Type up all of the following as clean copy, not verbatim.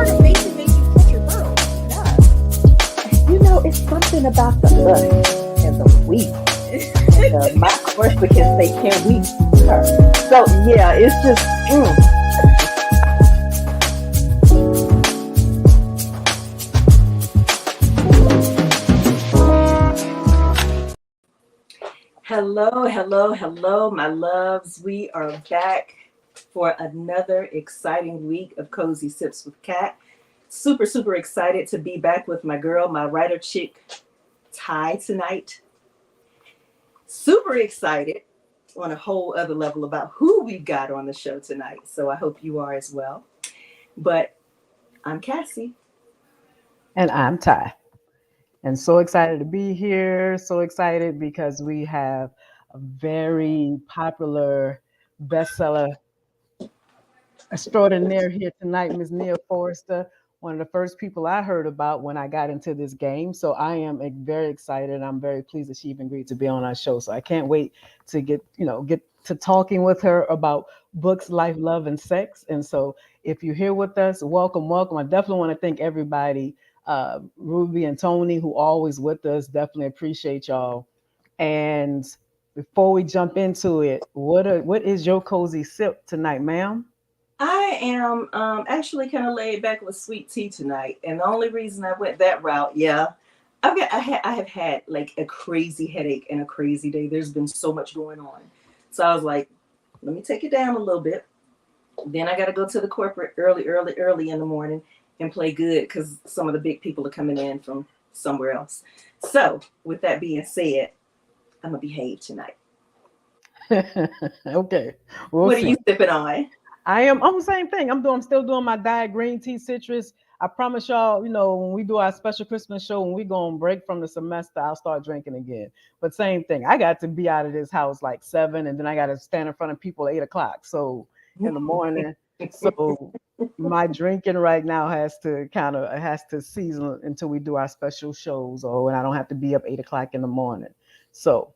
motivation makes you push your girl. It's something about the us and the we. And my Forrester can say, can we her? So yeah, it's just Hello, hello, hello, my loves. We are back for another exciting week of Cozy Sips with Kat. Super, super excited to be back with my girl, my writer chick, Ty, tonight. Super excited on a whole other level about who we've got on the show tonight. So I hope you are as well. But I'm Cassie. And I'm Ty. And so excited to be here. So excited because we have a very popular bestseller extraordinaire here tonight, Ms. Nia Forrester, one of the first people I heard about when I got into this game. So I am very excited. I'm very pleased that she even agreed to be on our show. So I can't wait to get to talking with her about books, life, love, and sex. And so if you're here with us, welcome, welcome. I definitely want to thank everybody, Ruby and Tony, who are always with us. Definitely appreciate y'all. And before we jump into it, what is your cozy sip tonight, ma'am? I am actually kind of laid back with sweet tea tonight, and the only reason I went that route, I have had like a crazy headache and a crazy day. There's been so much going on, so I was like, let me take it down a little bit. Then I got to go to the corporate early in the morning and play good because some of the big people are coming in from somewhere else. So with that being said, I'm gonna behave tonight. Okay, we'll What are see. you sipping on? I'm the same thing. I'm still doing my diet green tea citrus. I promise y'all, when we do our special Christmas show, when we go on break from the semester, I'll start drinking again. But same thing. I got to be out of this house like 7, and then I got to stand in front of people 8 o'clock. So in the morning. So my drinking right now has to season until we do our special shows, or when I don't have to be up 8 o'clock in the morning. So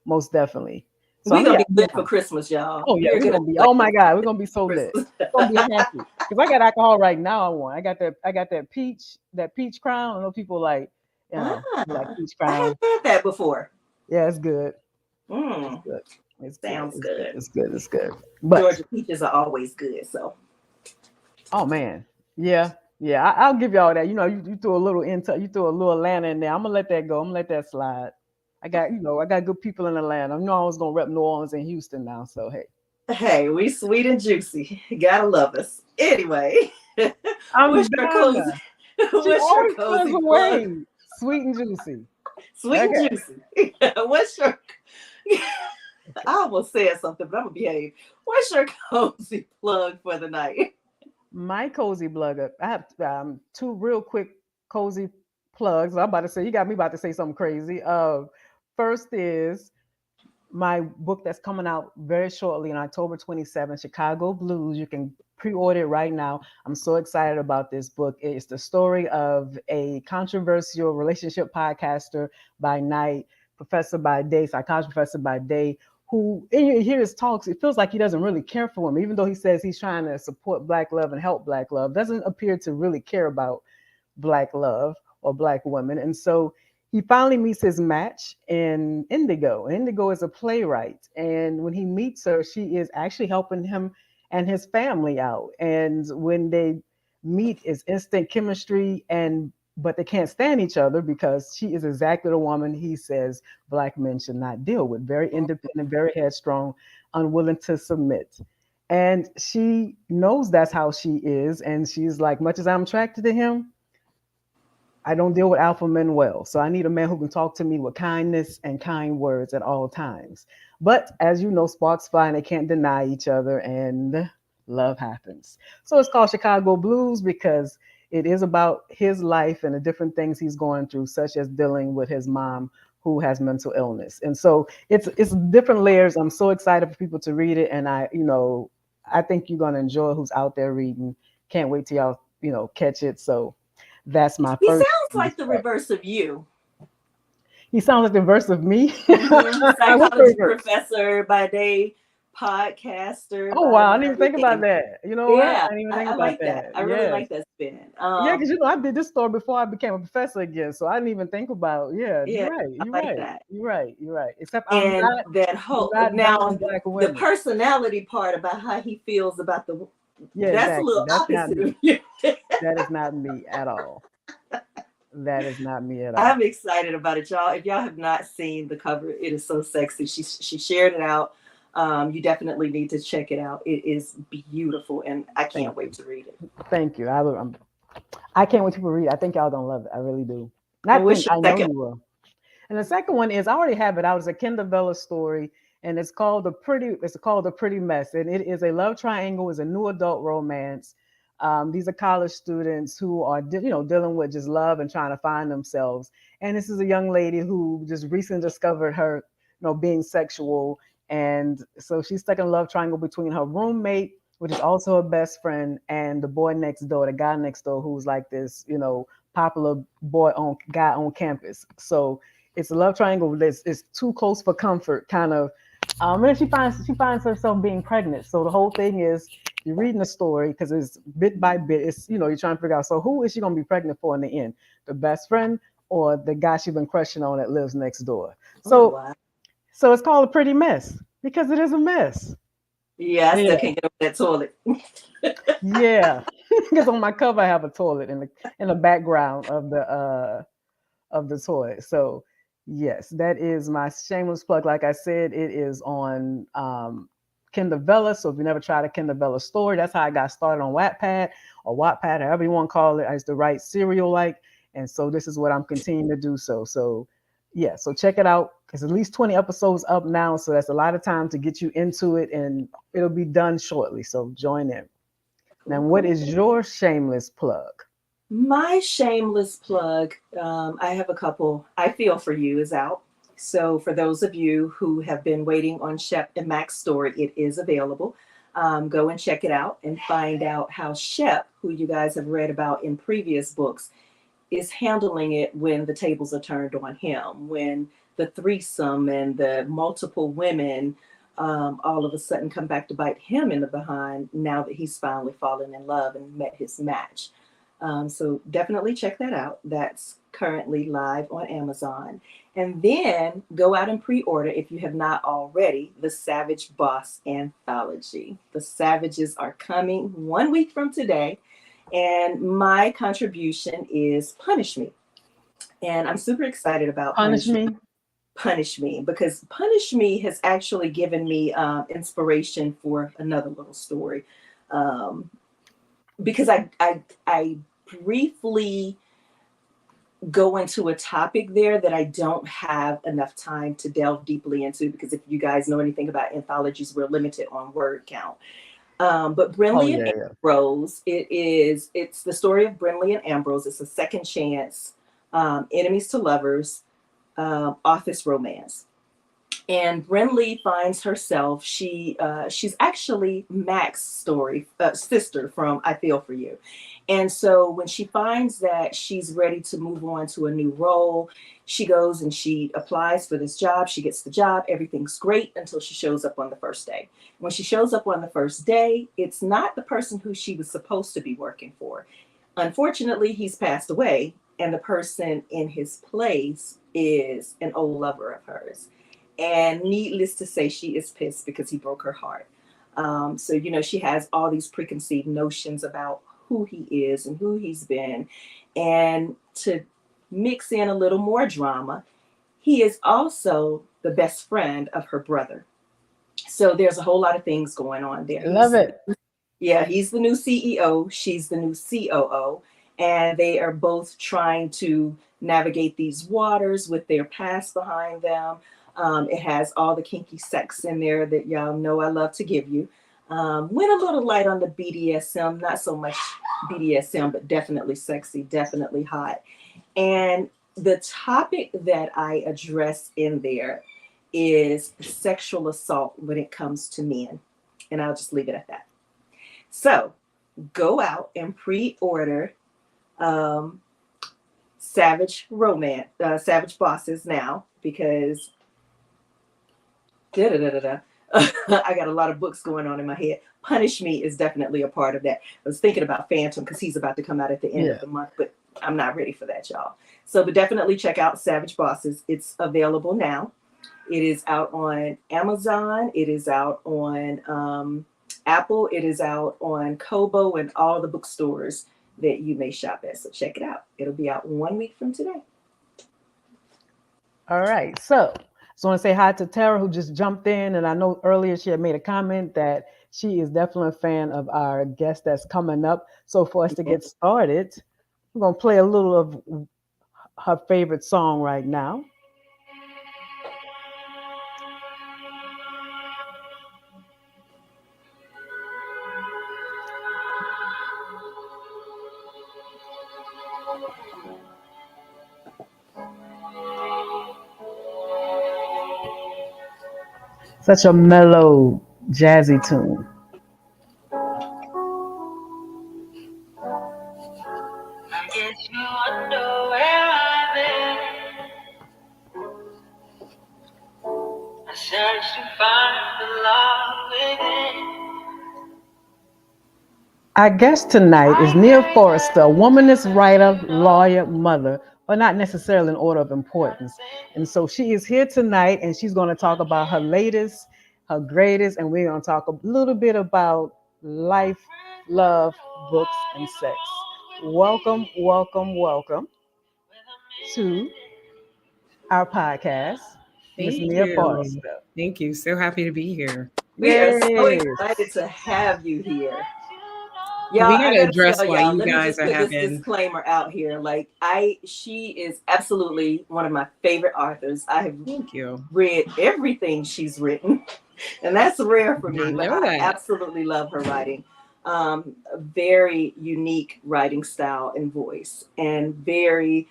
most definitely. So We're I'm gonna yeah, be lit for Christmas, y'all. oh yeah, We're we're gonna gonna be. be Oh lit my God, we're for gonna be so lit. Christmas. We're gonna be happy because I got alcohol right now. I got that peach crown. I know people like Ah, peach I crown. haven't had that before. Yeah, it's good. It's Mm, good. It's good. sounds It's good. good. It's good. It's good. But Georgia peaches are always good. So oh man, yeah, yeah. I'll give y'all that. You threw a little you threw a little Atlanta in there. I'm gonna let that go. I'm gonna let that slide. I got good people in Atlanta. I know I was gonna rep New Orleans and Houston now. So hey, hey, we sweet and juicy. Gotta love us. Anyway, what's I'm your cozy? done. She What's your always finds cozy a plug? way. Sweet and juicy. Sweet and Okay. juicy. What's your? I almost said something, but I'm gonna behave. What's your cozy plug for the night? My cozy blogger. I have two real quick cozy plugs. I'm about to say you got me about to say something crazy. First is my book that's coming out very shortly on October 27th, Chicago Blues. You can pre-order it right now. I'm so excited about this book. It's the story of a controversial relationship podcaster by night, professor by day, psychology professor by day, who, and you hear his talks, it feels like he doesn't really care for women, even though he says he's trying to support Black love and help Black love, doesn't appear to really care about Black love or Black women. And so he finally meets his match in Indigo. Indigo is a playwright. And when he meets her, she is actually helping him and his family out. And when they meet, it's instant chemistry, and but they can't stand each other because she is exactly the woman he says Black men should not deal with. Very independent, very headstrong, unwilling to submit. And she knows that's how she is. And she's like, much as I'm attracted to him, I don't deal with alpha men well. So I need a man who can talk to me with kindness and kind words at all times. But as you know, sparks fly and they can't deny each other, and love happens. So it's called Chicago Blues because it is about his life and the different things he's going through, such as dealing with his mom who has mental illness. And so it's different layers. I'm so excited for people to read it. And I think you're gonna enjoy who's out there reading. Can't wait till y'all, catch it. So that's my He first. sounds like the reverse of you. He sounds like the verse of me. Mm-hmm. What's the Psychology reverse? professor by day, podcaster Oh vibe wow, I and didn't even think about everything. that. You know what? Yeah, I didn't even think I about like that. that. I really Yes. like that spin. Yeah, because you know I did this story before I became a professor again, so I didn't even think about. Yeah, you're Yeah, right. I You're like right. that. You're right. You're right. Except And that I'm whole not now buying black the women. personality part about how he feels about the Yeah, that's a exactly. little That's not opposite me. of you. That is not me at all. That is not me at all. I'm excited about it, y'all. If y'all have not seen the cover, it is so sexy. She shared it out. You definitely need to check it out. It is beautiful, and I can't Thank wait you. to read it. Thank you. I can't wait to read it. I think y'all gonna love it. I really do. And Not what's think. your I know second? you will. And the second one is I already have it out. It's a Kendall Vella story, and it's called the Pretty. It's called The Pretty Mess, and it is a love triangle. It's a new adult romance. These are college students who are dealing with just love and trying to find themselves. And this is a young lady who just recently discovered her being sexual, and so she's stuck in a love triangle between her roommate, which is also her best friend, and the boy next door, the guy next door, who's like this popular guy on campus. So it's a love triangle that's is too close for comfort, kind of. And then she finds herself being pregnant. So the whole thing is you're reading the story because it's bit by bit. It's you're trying to figure out. So who is she going to be pregnant for in the end? The best friend or the guy she's been crushing on that lives next door? Oh So wow. so it's called A Pretty Mess because it is a mess. Yeah, I still Yeah, can't get over that toilet. yeah. Because on my cover I have a toilet in the background of the toy. So yes, that is my shameless plug. Like I said, it is on Kindle Vella. So if you never tried a Kindle Vella story, that's how I got started on Wattpad or Wattpad, however you want to call it. I used to write serial like, and so this is what I'm continuing to do. So yeah, so check it out. There's at least 20 episodes up now, so that's a lot of time to get you into it, and it'll be done shortly. So join in. Now, Cool, what cool. is your shameless plug? My shameless plug, I have a couple. I Feel for You is out. So, for those of you who have been waiting on Shep and Mac's story, it is available. Go and check it out and find out how Shep, who you guys have read about in previous books, is handling it when the tables are turned on him, when the threesome and the multiple women all of a sudden come back to bite him in the behind now that he's finally fallen in love and met his match. So definitely check that out. That's currently live on Amazon. And then go out and pre order, if you have not already, the Savage Boss Anthology. The Savages are coming 1 week from today. And my contribution is Punish Me. And I'm super excited about Punish me. Punish Me because Punish Me has actually given me inspiration for another little story. Um, because I briefly go into a topic there that I don't have enough time to delve deeply into because if you guys know anything about anthologies, we're limited on word count. But Oh Brinley and yeah, yeah. Ambrose, it's the story of Brinley and Ambrose. It's a second chance, enemies to lovers, office romance. And Brinley finds herself she's actually Mac's story sister from I Feel for You, and so when she finds that she's ready to move on to a new role, she goes and she applies for this job. She gets the job. Everything's great until she shows up on the first day. When she shows up on the first day, it's not the person who she was supposed to be working for. Unfortunately, he's passed away, and the person in his place is an old lover of hers. And needless to say, she is pissed because he broke her heart. So, she has all these preconceived notions about who he is and who he's been. And to mix in a little more drama, he is also the best friend of her brother. So there's a whole lot of things going on there. Love it. He's the new CEO, she's the new COO, and they are both trying to navigate these waters with their past behind them. It has all the kinky sex in there that y'all know I love to give you. Went a little light on the BDSM, not so much BDSM, but definitely sexy, definitely hot. And the topic that I address in there is sexual assault when it comes to men. And I'll just leave it at that. So go out and pre-order um, Savage Bosses now because da da da da da. I got a lot of books going on in my head. Punish Me is definitely a part of that. I was thinking about Phantom because he's about to come out at the end Yeah. of the month, but I'm not ready for that, y'all. So, but definitely check out Savage Bosses. It's available now. It is out on Amazon. It is out on Apple. It is out on Kobo and all the bookstores that you may shop at. So check it out. It'll be out 1 week from today. All right. So I just want to say hi to Tara, who just jumped in. And I know earlier she had made a comment that she is definitely a fan of our guest that's coming up. So for us to get started, we're going to play a little of her favorite song right now. Such a mellow, jazzy tune. I guess you wonder where I've been. I searched to find the love within. Our guest tonight is Nia Forrester, a womanist writer, lawyer, mother, but not necessarily in order of importance. And so she is here tonight and she's going to talk about her latest, her greatest, and we're going to talk a little bit about life, love, books, and sex. Welcome, welcome, welcome to our podcast, Miss Thank Nia you. Forrester. Thank you. So happy to be here. We are so Yes. excited to have you here. Y'all, We got I to gotta address tell why y'all, you let me guys just are put this having. disclaimer out here. Like, she is absolutely one of my favorite authors. I have Thank you. read everything she's written, and that's rare for I me, but know I that. absolutely love her writing. A very unique writing style and voice, and very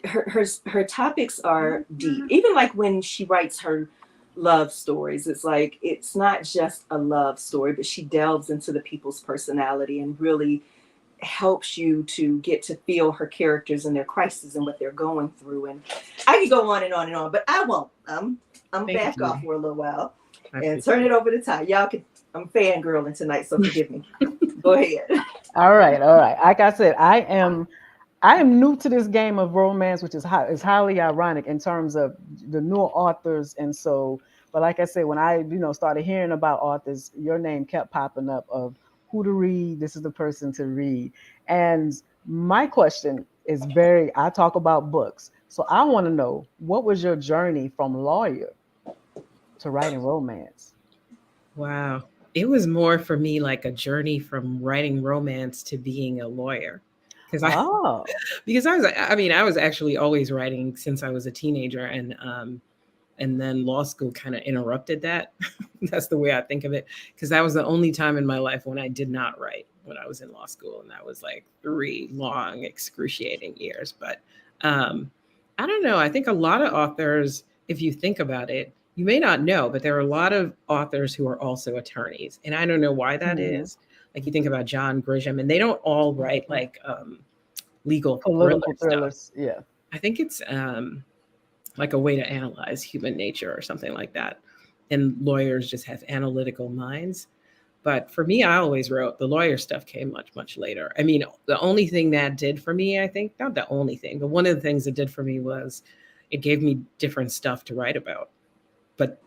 her topics are deep. Even like when she writes her love stories, it's like it's not just a love story, but she delves into the people's personality and really helps you to get to feel her characters and their crises and what they're going through. And I could go on and on and on, but I won't. I'm Thank back you. off for a little while I and appreciate turn it over to Ty. Y'all can. I'm fangirling tonight, so forgive me. Go ahead. All right, all right. Like I said, I am new to this game of romance, which is highly ironic in terms of the newer authors, and so. But like I said, when I started hearing about authors, your name kept popping up of who to read. This is the person to read, and my question is very. I talk about books, so I want to know what was your journey from lawyer to writing romance. Wow. It was more for me like a journey from writing romance to being a lawyer. Because I Oh, because I was actually always writing since I was a teenager, and then law school kind of interrupted that. That's the way I think of it, because that was the only time in my life when I did not write when I was in law school, and that was like 3 long excruciating years. But um I don't know, I think a lot of authors, if you think about it, you may not know, but there are a lot of authors who are also attorneys, and I don't know why that hmm, is. Like, you think about John Grisham, and they don't all write like legal thriller political stuff. thrillers. Yeah. I think it's like a way to analyze human nature or something like that. And lawyers just have analytical minds. But for me, I always wrote. The lawyer stuff came much, much later. I mean, the only thing that did for me, I think, not the only thing, but one of the things it did for me was it gave me different stuff to write about. But,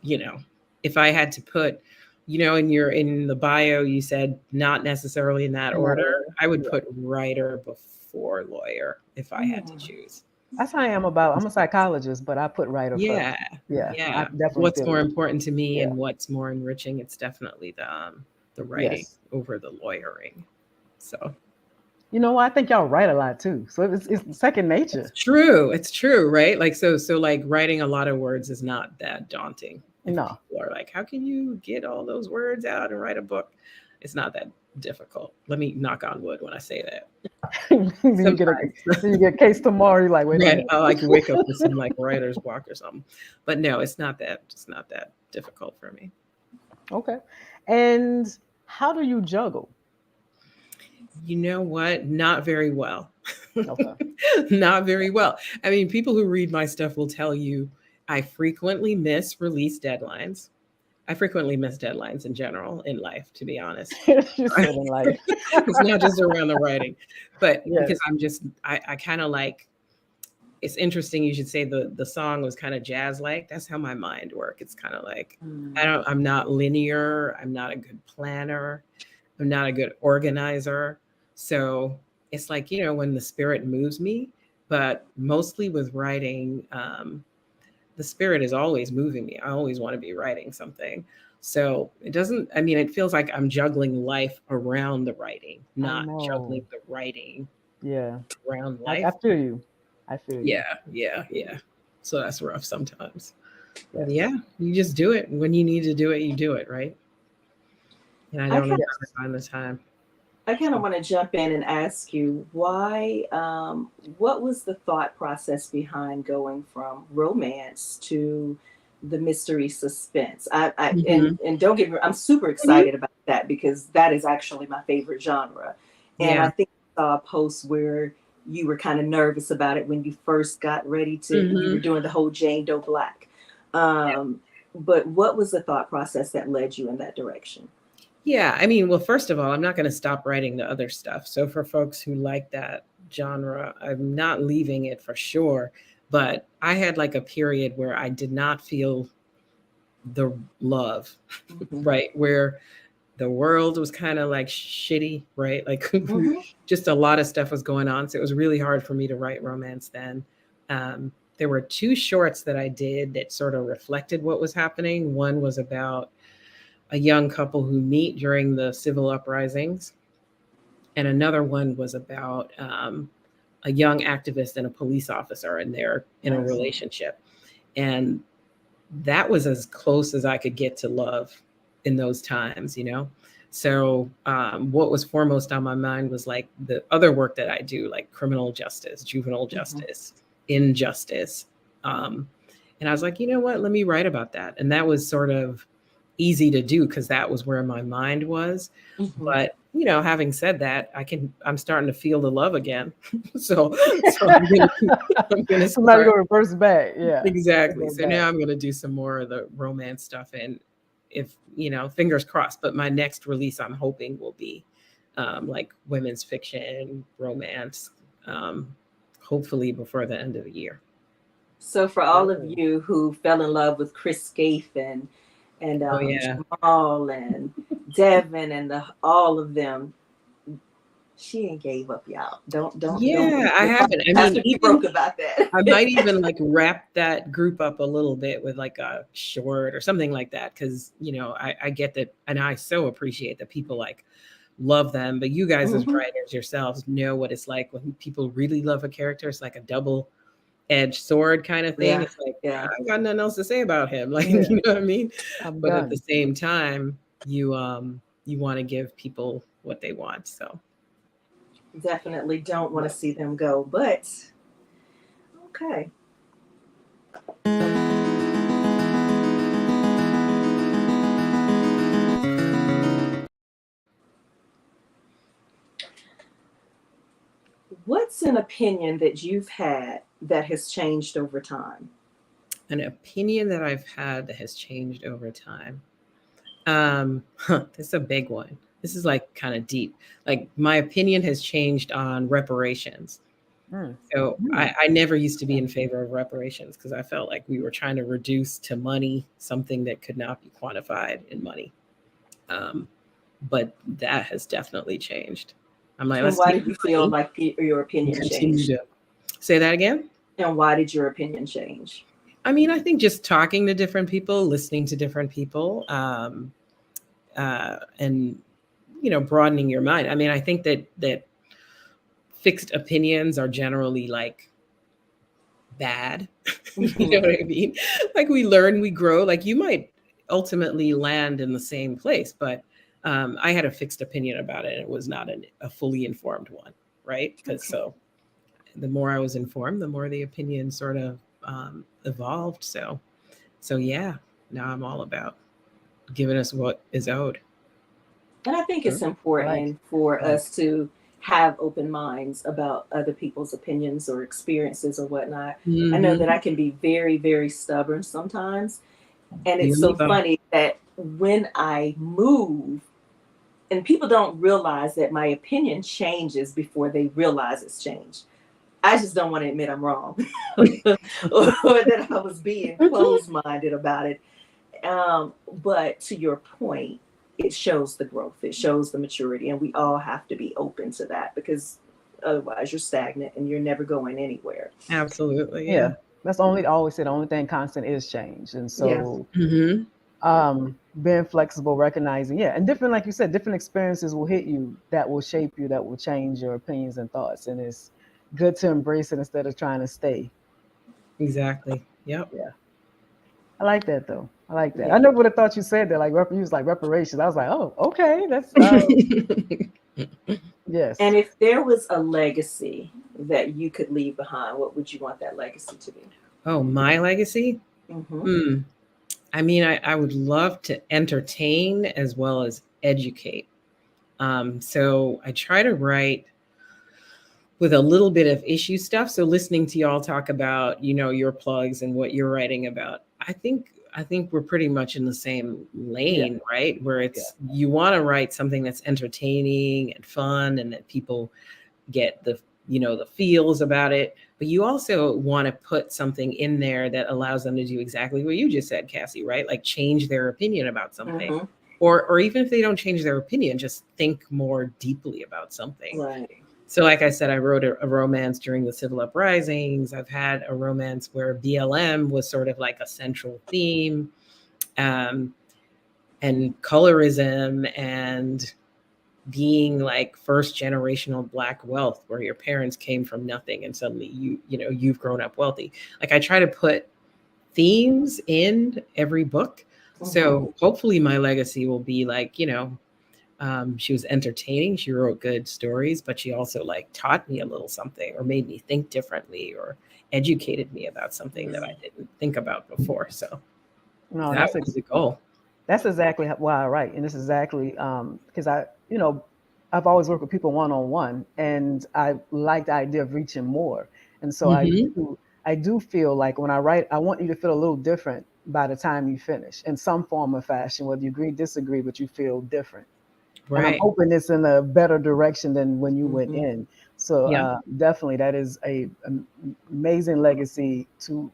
if I had to put, in the bio, you said not necessarily in that In that order, order. I would Yeah. put writer before lawyer if I had to Mm. choose. That's how I am about. I'm a psychologist, but I put writer Yeah, first. Yeah, I yeah. definitely What's feel more you. important to me Yeah. and what's more enriching? It's definitely the writing Yes. over the lawyering. So You know what? I think y'all write a lot too, so it's second it's nature. true. It's true, right? Like, so like writing a lot of words is not that daunting. If No, people are like, how can you get all those words out and write a book? It's not that difficult. Let me knock on wood when I say that. then you get a Sometimes. then you get a case tomorrow. You're like, wait a Right. minute. I like wake up with some like writer's block or something. But no, it's not that difficult for me. Okay. And how do you juggle? You know what? Not very well. Okay. Not very well. I mean, people who read my stuff will tell you I frequently miss release deadlines. I frequently miss deadlines in general in life, to be honest. She said in life. It's not just around the writing, but Yes. because I kind of like, it's interesting you should say the song was kind of jazz like. That's how my mind work. It's kind of like I'm not linear. I'm not a good planner. I'm not a good organizer. So it's like, when the spirit moves me, but mostly with writing, the spirit is always moving me. I always want to be writing something. So it doesn't, I mean, it feels like I'm juggling life around the writing, not juggling know. the writing Yeah. around I life. feel you. I feel you. Yeah. So that's rough sometimes. Yes. But yeah, you just do it. When you need to do it, you do it, right? And I I don't know kind how to find the time. I kind of want to jump in and ask you why. What was the thought process behind going from romance to the mystery suspense? Hmm. And don't get me, I'm super Hmm. excited about that because that is actually my favorite genre. And Yeah. I think I saw a post where you were kind of nervous about it when you first got ready to. You were Hmm. doing the whole Jane Doe Black. Um, but what was the thought process that led you in that direction? Yeah. I mean, well, first of all, I'm not going to stop writing the other stuff. So for folks who like that genre, I'm not leaving it for sure. But I had like a period where I did not feel the love, Hmm. right? Where the world was kind of like shitty, right? Like Hmm. just a lot of stuff was going on. So it was really hard for me to write romance then. There were two shorts that I did that sort of reflected what was happening. One was about a young couple who meet during the civil uprisings, and another one was about a young activist and a police officer, and they're in a Nice. relationship. And that was as close as I could get to love in those times. So what was foremost on my mind was like the other work that I do, like criminal justice, juvenile Hmm. justice, injustice. Um, and I was like, you know what? Let me write about that. And that was sort of easy to do because that was where my mind was. Hmm. But having said that, I'm starting to feel the love again. So I'm gonna Somebody go start. reverse back. Yeah. Exactly. Go So back. now I'm going to do some more of the romance stuff. And if, fingers crossed, but my next release I'm hoping will be like women's fiction, romance, um, hopefully before the end of the year. So for all of Good. you who fell in love with Chris Scaife and Oh, yeah. Jamal and Devin and all of them, she ain't gave up, y'all. Don't Yeah, I haven't. I have mean, to be even broke about that. I might even like wrap that group up a little bit with like a short or something like that. Cause, I get that. And I so appreciate that people like love them. But you guys, as Hmm. writers yourselves, know what it's like when people really love a character. It's like a double-edged sword kind of thing. Yeah, It's like, yeah, I got nothing else to say about him. Like, you Yeah. know what I mean? I'm But at the done. same time, you want to give people what they want. So definitely don't want to see them go. But okay. What's an opinion that you've had that has changed over time? an opinion that I've had that has changed over time. This is a big one. This is like kind of deep. Like my opinion has changed on reparations. Mm. So Mm. I never used to be in favor of reparations because I felt like we were trying to reduce to money something that could not be quantified in money. Um, but that has definitely changed. I'm like, And let's why take did the you feel money like your and opinion continue changed? to say that again. And why did your opinion change? I mean, I think just talking to different people, listening to different people, and broadening your mind. I mean, I think that fixed opinions are generally like bad. You know Hmm. what I mean? Like we learn, we grow. Like you might ultimately land in the same place, but I had a fixed opinion about it. And it was not a fully informed one, right? Because Okay. so the more I was informed, the more the opinion sort of evolved. So yeah, now I'm all about giving us what is owed. And I think it's True. I like. important for I like. us to have open minds about other people's opinions or experiences or whatnot. I know that Hmm. I can be very, very stubborn sometimes. And You it's and me so both. funny that when I move, and people don't realize that my opinion changes before they realize it's changed. I just don't want to admit I'm wrong or that I was being closed minded about it. But to your point, it shows the growth, it shows the maturity, and we all have to be open to that because otherwise you're stagnant and you're never going anywhere. Absolutely. Yeah, Yeah. that's only I always say the only thing constant is change, and Yeah. so Hmm. being flexible, recognizing, yeah, and different, like you said, different experiences will hit you that will shape you, that will change your opinions and thoughts, and it's good to embrace it instead of trying to stay. Exactly. Yep. Yeah, I like that though. I like that. I Yeah. never would have thought you said that. Like you was like reparations. I was like, oh, okay, that's yes. And if there was a legacy that you could leave behind, what would you want that legacy to be? Oh, my legacy? Mm-hmm. Hmm. I mean, I would love to entertain as well as educate. So I try to write with a little bit of issue stuff. So listening to y'all talk about, your plugs and what you're writing about, I think we're pretty much in the same Yeah, lane, right? Where yeah, it's you want to write something that's entertaining and fun and that people get the feels about it, but you also want to put something in there that allows them to do exactly what you just said, Cassie, right? Like change their opinion about something. Mm-hmm. Or even if they don't change their opinion, just think more deeply about something. Right. So, like I said, I wrote a romance during the civil uprisings. I've had a romance where BLM was sort of like a central theme, um, and colorism and being like first generational Black wealth, where your parents came from nothing and suddenly you've grown up wealthy. Like I try to put themes in every book. Mm-hmm. So hopefully my legacy will be like, she was entertaining. She wrote good stories, but she also like taught me a little something or made me think differently or educated me about something that I didn't think about before. So no, that was the goal. that's exactly why I write, and it's exactly because I've always worked with people one on one, and I like the idea of reaching more, and so Hmm. I do feel like when I write, I want you to feel a little different by the time you finish in some form or fashion, whether you agree, disagree, but you feel different. And I'm Right. hoping it's in a better direction than when you went Mm-hmm. in. So Yeah. definitely, that is amazing legacy to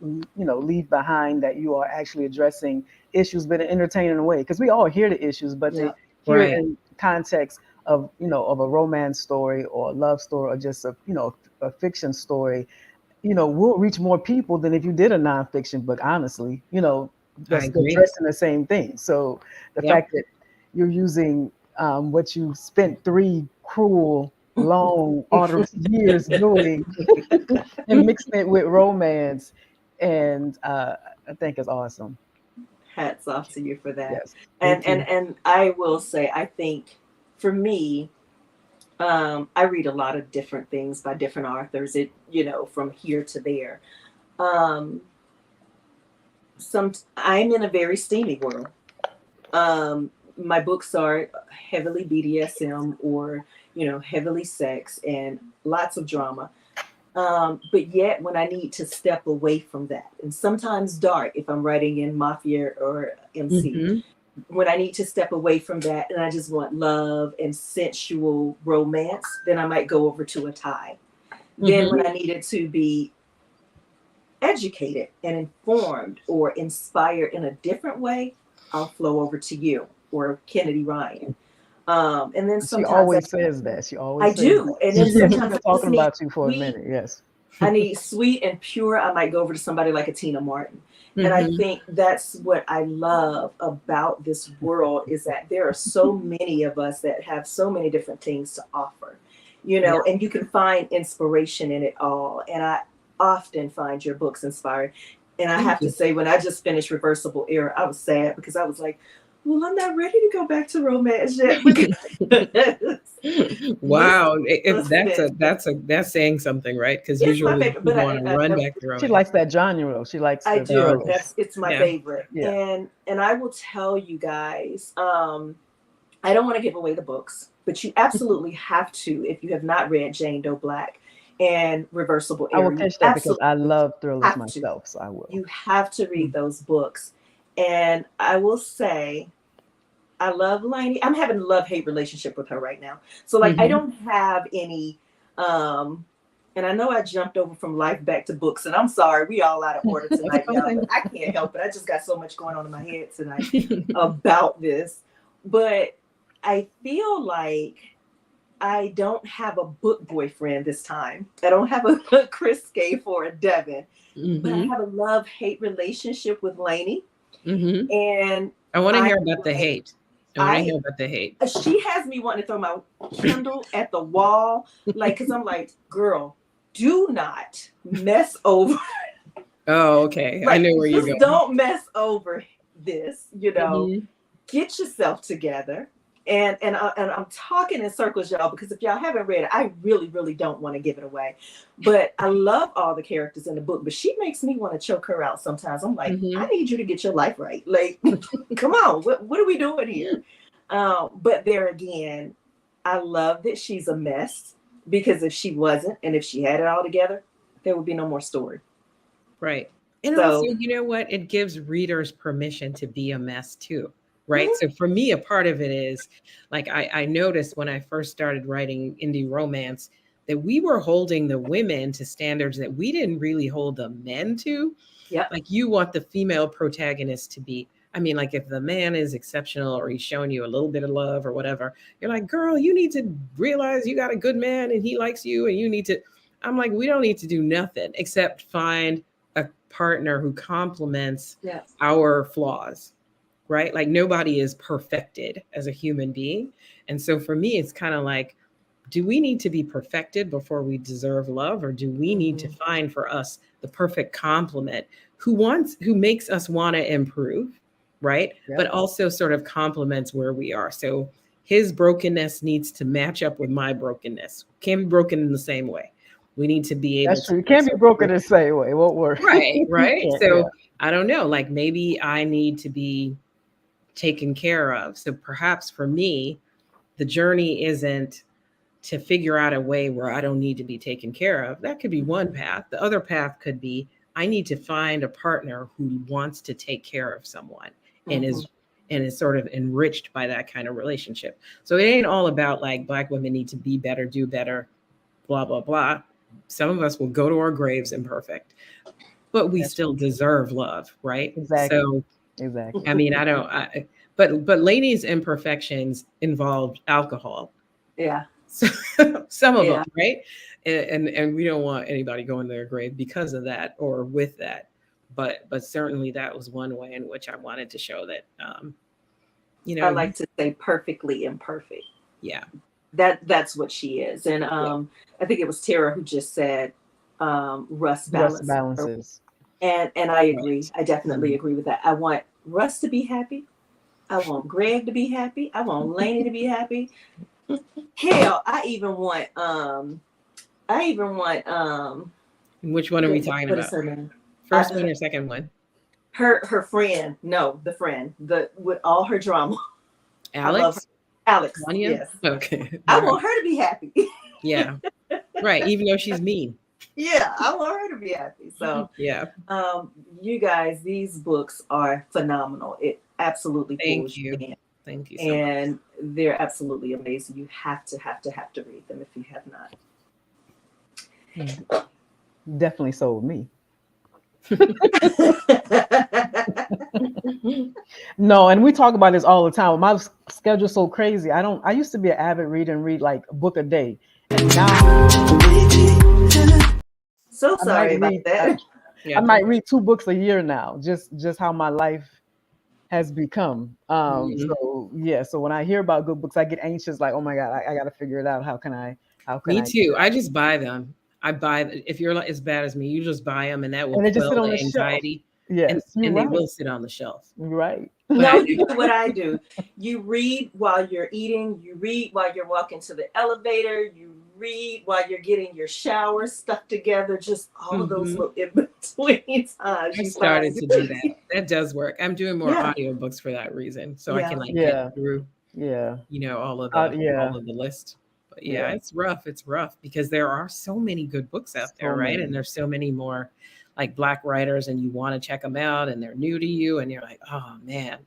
leave behind, that you are actually addressing issues but in an entertaining way, because we all hear the issues, but to Yeah. hear it Right. in context of of a romance story or a love story or just a fiction story, will reach more people than if you did a nonfiction book, honestly, I that's agree. addressing the same thing. So the Yep. fact that you're using what you spent 3 cruel long arduous years doing and mixing it with romance, and I think it's awesome. Hats off to you for that. Yes, And thank and you. and I will say, I think for me, I read a lot of different things by different authors. It from here to there. Um, some I'm in a very steamy world. My books are heavily BDSM or heavily sex and lots of drama. But yet, when I need to step away from that, and sometimes dark, if I'm writing in mafia or MC, Hmm. when I need to step away from that and I just want love and sensual romance, then I might go over to a tie. Then, Hmm. when I needed to be educated and informed or inspired in a different way, I'll flow over to you or Kennedy Ryan. And then She sometimes always says that. She I always says do. that. And then Yes, she's sometimes been I just talking need about you for a sweet. minute. Yes. I need sweet and pure. I might go over to somebody like a Tina Martin. And I Hmm. think that's what I love about this world is that there are so many of us that have so many different things to offer, Yeah. and you can find inspiration in it all. And I often find your books inspiring. And I Thank have to you. say, when I just finished Reversible Era, I was sad because I was like, well, I'm not ready to go back to romance yet because this Wow. was That's been, that's saying something, right? Because it's my usually favorite, but people want to run back to She romance. likes that genre though. She likes I the do. Okay. thrillers. It's my Yeah. favorite. Yeah. And I will tell you guys, I don't want to give away the books, but you absolutely have to if you have not read Jane Doe Black and Reversible I will Error. You catch that because absolutely I love thrillers have to. myself, so I will. You have to read those books. And I will say, I love Lainey. I'm having a love-hate relationship with her right now. So like I Mhm. don't have any um and I know I jumped over from life back to books, and I'm sorry, we all out of order That's tonight, y'all, fine. but I can't help it. I just got so much going on in my head tonight about this. But I feel like I don't have a book boyfriend this time. I don't have a Chris Scaife or a Devin, but I Hmm. have a love-hate relationship with Lainey. Hmm. And I want to I hear about the like hate. I want to I hear about the hate. she has me wanting to throw my Kindle at the wall, like, because I'm like, girl, do not mess over, Oh, okay. I like, know where you're just going. don't mess over this, Hmm. get yourself together. And I'm talking in circles, y'all, because if y'all haven't read it, I really, really don't want to give it away. But I love all the characters in the book, but she makes me want to choke her out sometimes. I'm like, I Hmm. need you to get your life right. Like, come on, what are we doing here? But there again, I love that she's a mess, because if she wasn't, and if she had it all together, there would be no more story. Right. And also, So, you know what? It gives readers permission to be a mess too. Right. mhm, So for me, a part of it is like I noticed when I first started writing indie romance that we were holding the women to standards that we didn't really hold the men to. yep, Like you want the female protagonist to be, I mean, like if the man is exceptional or he's showing you a little bit of love or whatever, you're like, girl, you need to realize you got a good man and he likes you and you need to. I'm like, we don't need to do nothing except find a partner who complements yep, our flaws, right? Like nobody is perfected as a human being. And so for me, it's kind of like, do we need to be perfected before we deserve love, or do we need to mhm, find for us the perfect complement who makes us want to improve, right? But Yep. also sort of complements where we are. So his brokenness needs to match up with my brokenness. Can't be broken in the same way. We need to be able That's to true. It can't be sort of broken bridge. the same way. It won't work. Right, right. Yeah, yeah. So I don't know, like maybe I need to be taken care of. So perhaps for me, the journey isn't to figure out a way where I don't need to be taken care of. That could be one path. The other path could be I need to find a partner who wants to take care of someone and mhm. is sort of enriched by that kind of relationship. So it ain't all about like Black women need to be better, do better, blah blah blah. Some of us will go to our graves imperfect, but we That's still true. deserve love, right? Exactly. So Exactly. I mean, I don't but Lainey's imperfections involved alcohol. Yeah, So, some of them, yeah. right? And we don't want anybody going to their grave because of that or with that. But certainly that was one way in which I wanted to show that you I know, like to say perfectly imperfect. yeah, That's what she is. And yeah. I think it was Tara who just said Russ Russ balance. balances. And I agree. Right. I definitely Mhm. agree with that. I want Russ to be happy. I want Greg to be happy. I want Lainey to be happy. Hell, I even want Which one are we talking what is about? her name? First one or second one? Her friend. No, the friend. The with all her drama. I love her. Alex? Alex, Tanya? yes. Okay. I All right. want her to be happy. Yeah. Right. Even though she's mean. Yeah, I want her to be happy. So Yeah. you guys, these books are phenomenal. It absolutely Thank pulls you you. in. Thank you so much. And they're absolutely amazing. You have to read them if you have not. Definitely sold me. No, and we talk about this all the time. My schedule's so crazy. I don't. I used to be an avid reader and read like a book a day, and now So I might sorry about read. I, that. I Yeah. might read 2 books a year now. Just how my life has become. Mhm. So yeah. So when I hear about good books, I get anxious. Like, oh my god, I got to figure it out. How can I? How can Me I do too. I that? just buy them. I buy if you're like as bad as me, you just buy them and that will And they just sit quell on the the shelf. anxiety Yes, you're and they right. will sit on the shelf. You're right. No, But you do what I do. You read while you're eating, you read while you're walking to the elevator, you read while you're getting your shower stuck together, just all of those mhm, little in between times I've you started find. to do that. That does work. I'm doing more Yeah, audiobooks for that reason. So I can yeah. like get Yeah. through, Yeah. all Yeah. of the list. But yeah, Yeah. it's rough. It's rough because there are so many good books out there, So right? And many. there's so many more. like Black writers and you want to check them out and they're new to you and you're like, oh man,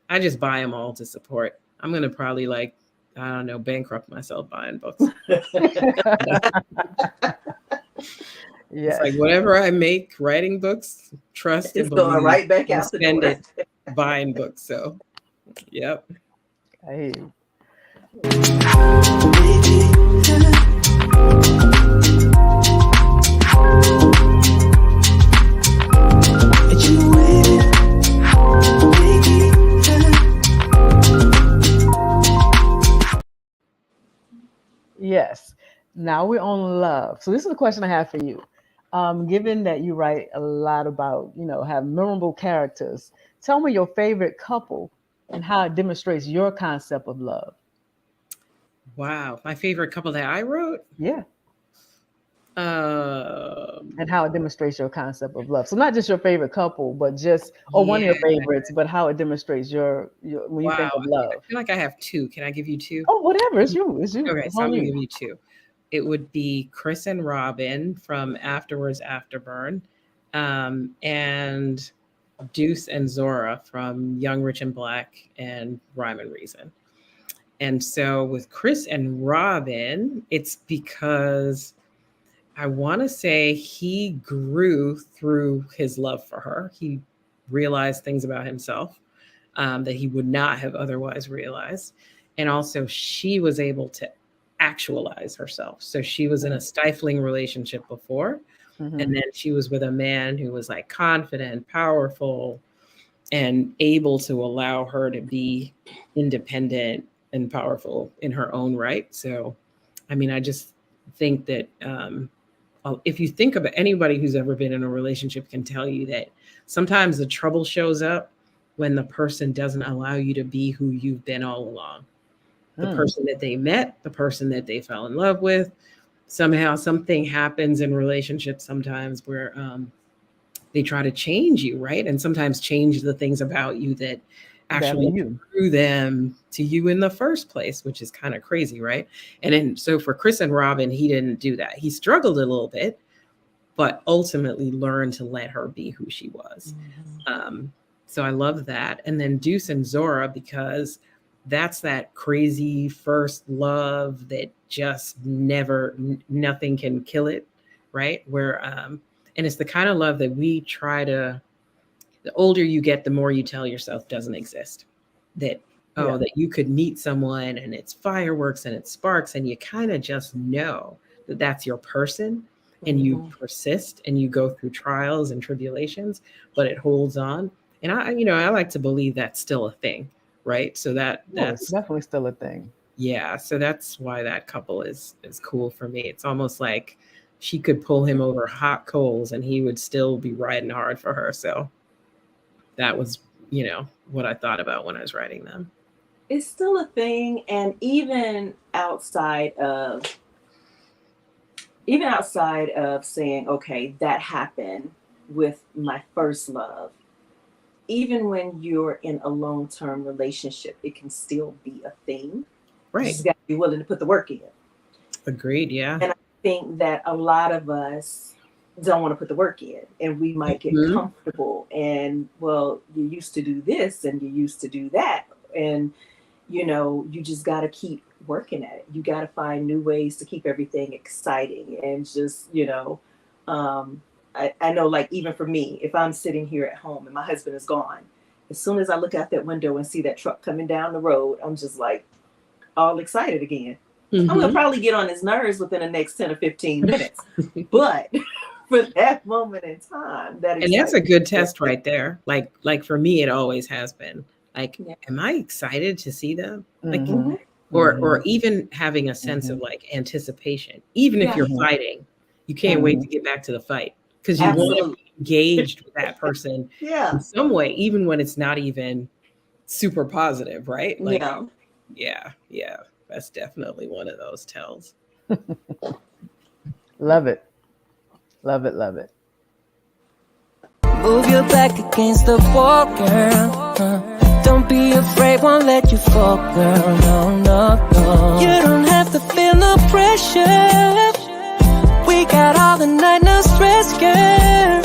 I just buy them all to support. I'm going to probably like, I don't know, bankrupt myself buying books. It's like whatever I make writing books, trust It's and going believe, right back I'll out the spend door. it buying books. So, yep. I hear you. Yes. Now we're on love. So this is a question I have for you. Given that you write a lot about, have memorable characters, tell me your favorite couple and how it demonstrates your concept of love. Wow. My favorite couple that I wrote? Yeah. And how it demonstrates your concept of love. So not just your favorite couple, but just, one of your favorites, but how it demonstrates your when you think of love. I feel like I have two. Can I give you two? Oh, whatever. It's you. It's you. Okay, so I'm going to give you two. It would be Chris and Robin from Afterwards Afterburn, and Deuce and Zora from Young, Rich, and Black and Rhyme and Reason. And so with Chris and Robin, it's because I want to say he grew through his love for her. He realized things about himself that he would not have otherwise realized. And also she was able to actualize herself. So she was in a stifling relationship before. Mm-hmm. And then she was with a man who was like confident, powerful, and able to allow her to be independent and powerful in her own right. So, I mean, I just think that if you think about anybody who's ever been in a relationship can tell you that sometimes the trouble shows up when the person doesn't allow you to be who you've been all along. The person that they met, the person that they fell in love with, somehow something happens in relationships sometimes where they try to change you, right? And sometimes change the things about you that actually drew them to you in the first place, which is kind of crazy, right? And then so for Chris and Robin, he didn't do that. He struggled a little bit, but ultimately learned to let her be who she was. Mm-hmm. So I love that. And then Deuce and Zora, because that's that crazy first love that just nothing can kill it, right? Where, and it's the kind of love that we try to, the older you get, the more you tell yourself doesn't exist. That, that you could meet someone and it's fireworks and it's sparks and you kind of just know that that's your person and you persist and you go through trials and tribulations, but it holds on. And I like to believe that's still a thing. Right. So that's definitely still a thing. Yeah. So that's why that couple is cool for me. It's almost like she could pull him over hot coals and he would still be riding hard for her. So that was, what I thought about when I was writing them. It's still a thing. And even outside of saying, okay, that happened with my first love. Even when you're in a long-term relationship, it can still be a thing. Right. You just got to be willing to put the work in. Agreed. Yeah. And I think that a lot of us don't want to put the work in, and we might get comfortable. And well, you used to do this, and you used to do that, and you just got to keep working at it. You got to find new ways to keep everything exciting, and just I know, like, even for me, if I'm sitting here at home and my husband is gone, as soon as I look out that window and see that truck coming down the road, I'm just like all excited again. Mm-hmm. I'm going to probably get on his nerves within the next 10 or 15 minutes. But for that moment in time, and that's a good test right there. Like for me, it always has been. Like, am I excited to see them? Like, or even having a sense of like anticipation, even if you're fighting, you can't wait to get back to the fight. Because you want to be engaged with that person in some way, even when it's not even super positive, right? Like, yeah. That's definitely one of those tells. Love it. Love it, love it. Move your back against the wall, girl. Don't be afraid, won't let you fall, girl. No. You don't have to feel no pressure. We got all the night, no stress, girl.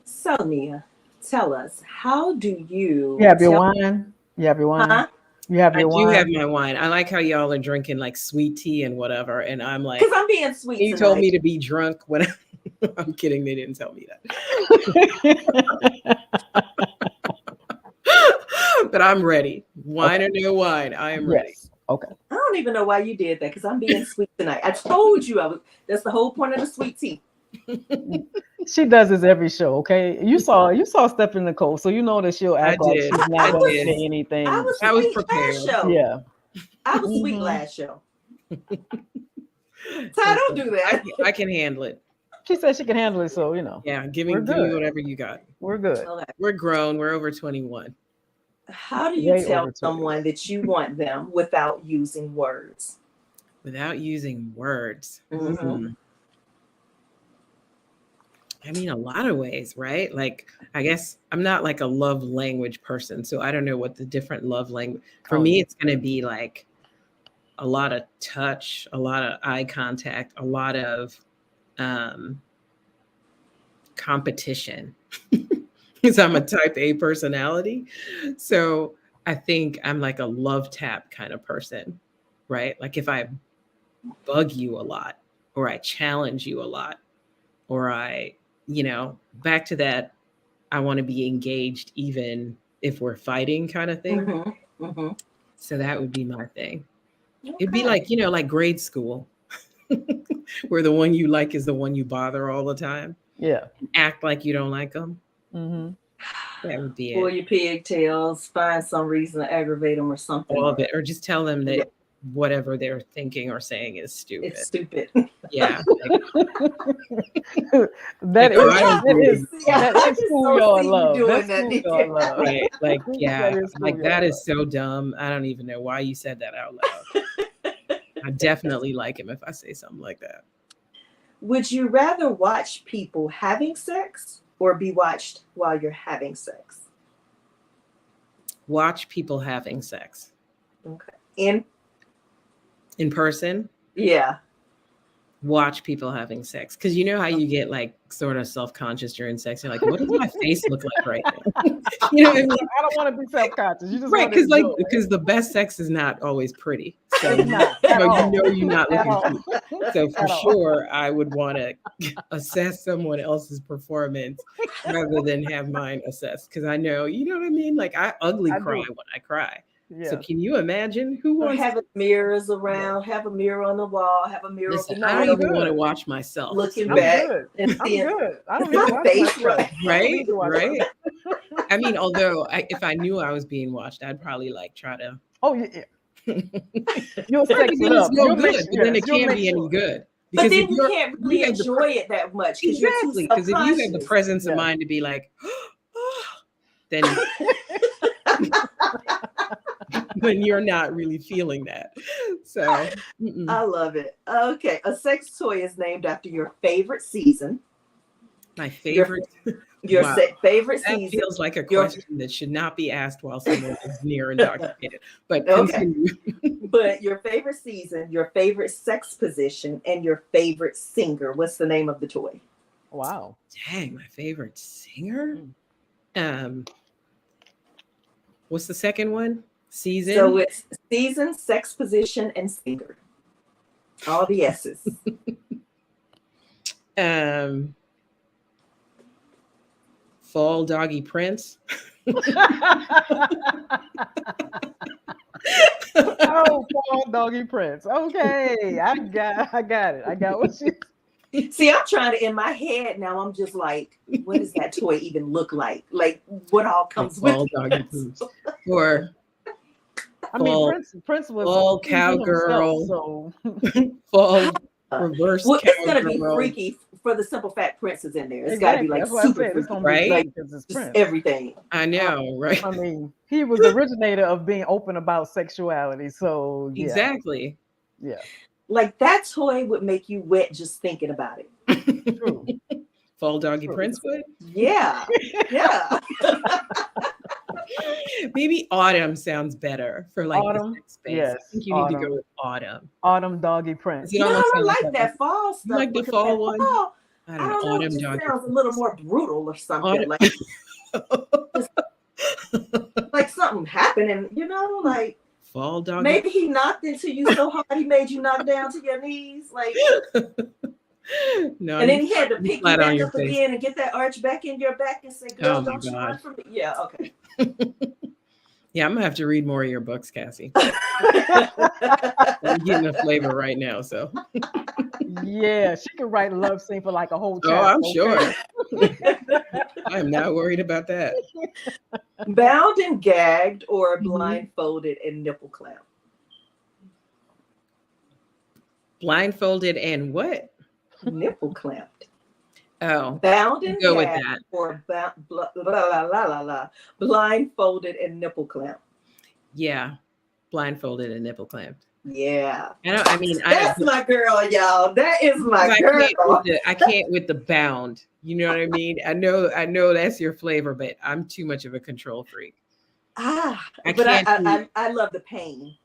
So Nia, tell us, how do You you have your tell? wine. You have your wine. Huh? You have I your do have wine. my wine. I like how y'all are drinking like sweet tea and whatever. And I'm Because like, I'm being sweet you told tonight. me to be drunk when I'm kidding. They didn't tell me that. But I'm ready. Wine Okay. or no wine, I am ready. Yes. Okay. I don't even know why you did that because I'm being sweet tonight. I told you I was. That's the whole point of the sweet tea. She does this every show. Okay. You saw Stephanie Nicole, so you know that she'll I act like did. she's not I going to did. say I anything. was I was sweet last prepared. show. Yeah. I was sweet Hmm. last show. Ty, don't do that. I can handle it. She said she can handle it, so Yeah, we're give me good. whatever you got. We're good. Okay. We're grown. We're over 21. How do you Way tell over 20. someone that you want them without using words? Without using words. Mm-hmm. I mean, a lot of ways, right? Like, I guess I'm not like a love language person, so I don't know what the different love language. For Oh me, yeah. it's going to be like a lot of touch, a lot of eye contact, a lot of um, competition. Because I'm a type A personality. So I think I'm like a love tap kind of person, right? Like if I bug you a lot, or I challenge you a lot, or back to that, I want to be engaged even if we're fighting kind of thing. Mm-hmm. Mm-hmm. So that would be my thing. It'd be Okay. like, like grade school, where the one you like is the one you bother all the time. Yeah. Act like you don't like them. Hmm. That would be Pull it. your pigtails, find some reason to aggravate them or something, All of or it. Or just tell them yeah, that whatever they're thinking or saying is it's stupid. stupid. Yeah. That Oh, is I that is agree. Yeah, that I is can so schoolyard see you love. doing That's that. schoolyard love. Right. Like, yeah. That is Like that schoolyard love. is so dumb. I don't even know why you said that out loud. I definitely like him if I say something like that. Would you rather watch people having sex or be watched while you're having sex? Watch people having sex Okay. In in person. yeah. Watch people having sex, because you know how you get like sort of self-conscious during sex. You're like, what does my face look like right now? You know what I mean? I don't want to be self-conscious. You just Right, want to enjoy it. because the best sex is not always pretty. So It's not at all. you're not At looking all. cute. So for At all. sure, I would want to assess someone else's performance rather than have mine assessed, because I know, you know what I mean? Like I ugly I cry do. when I cry. So Yes. can you imagine who Or wants having to mirrors Yes. around, have a mirror on the wall, have a mirror over listen? the I No, don't I'm window, even want to good. watch myself. looking I'm back good. and I'm seeing, good. I don't is need to my watch face myself. right? I don't Right, need to watch right. myself. I mean, although if I knew I was being watched, I'd probably like try to. Oh yeah. Right, You'll but sex it then it's up. no You'll make good. sure. But then Yes. it You'll can't make be any sure. good, But because then you can't if you really have the enjoy it that much because you're too exactly, because if you have the self-conscious. presence of Yes. mind to be like, then then you're not really feeling that. So I love it. Okay, a sex toy is named after your favorite season. my Your favorite. your Wow, favorite that season. feels like a Your question that should not be asked while someone is near intoxicated. But okay, continue. but your favorite season, your favorite sex position, and your favorite singer. What's the name of the toy? Wow. Dang, my favorite singer. Mm. What's the second one? So Season. it's season, sex position, and singer. All the S's. Um, Fall Doggy Prince. Oh, Paul Doggy Prince. Okay, I got it. I got what you. See, I'm trying to in my head now. I'm just like, what does that toy even look like? Like, what all comes with Fall Doggy it? Prince. Or I mean, fall, Prince was fall pleasing himself, cowgirl. so Fall reverse Well, it's gonna be cowgirl. freaky for the simple fact Prince is in there. It's got to be exactly. like That's why I super said it's freaky, gonna be Right? like freaky because it's just Prince. everything. I know, right? I mean, he was the originator of being open about sexuality. So yeah, Exactly. yeah, Like that toy would make you wet just thinking about it. true, Fall Doggy true. Prince would. Yeah, yeah. Maybe autumn sounds better for like the Autumn, sex space. I yes, think you need to go autumn, with autumn. autumn Doggy Does Prince. it No, almost I sound like like that fall you stuff like the because fall that one? fall, I I don't know, don't know. It autumn just dog. sounds a little more brutal or something. Autumn. Like something happened, and like Fall dog. maybe he knocked into you so hard he made you knock down to your knees, like. No, And then he had to you pick you flat on back your up face. again and get that arch back in your back and say, Oh "Girl, my don't you God. run from me." Yeah, okay. Yeah, I'm gonna have to read more of your books, Cassie. I'm getting a flavor right now. So, Yeah, she could write a love scene for like a whole chapter. oh, I'm okay? sure. I'm not worried about that. Bound and gagged or Mhm. blindfolded and nipple clamp. Blindfolded and what? Nipple clamped. Oh, Bound and go with gagged that. or blindfolded and nipple clamp. Yeah, blindfolded and nipple clamped. Yeah. I mean, That's my girl, y'all. That is my girl. I can't with the bound. You know what I mean? I know that's your flavor, but I'm too much of a control freak. I But can't I love the pain.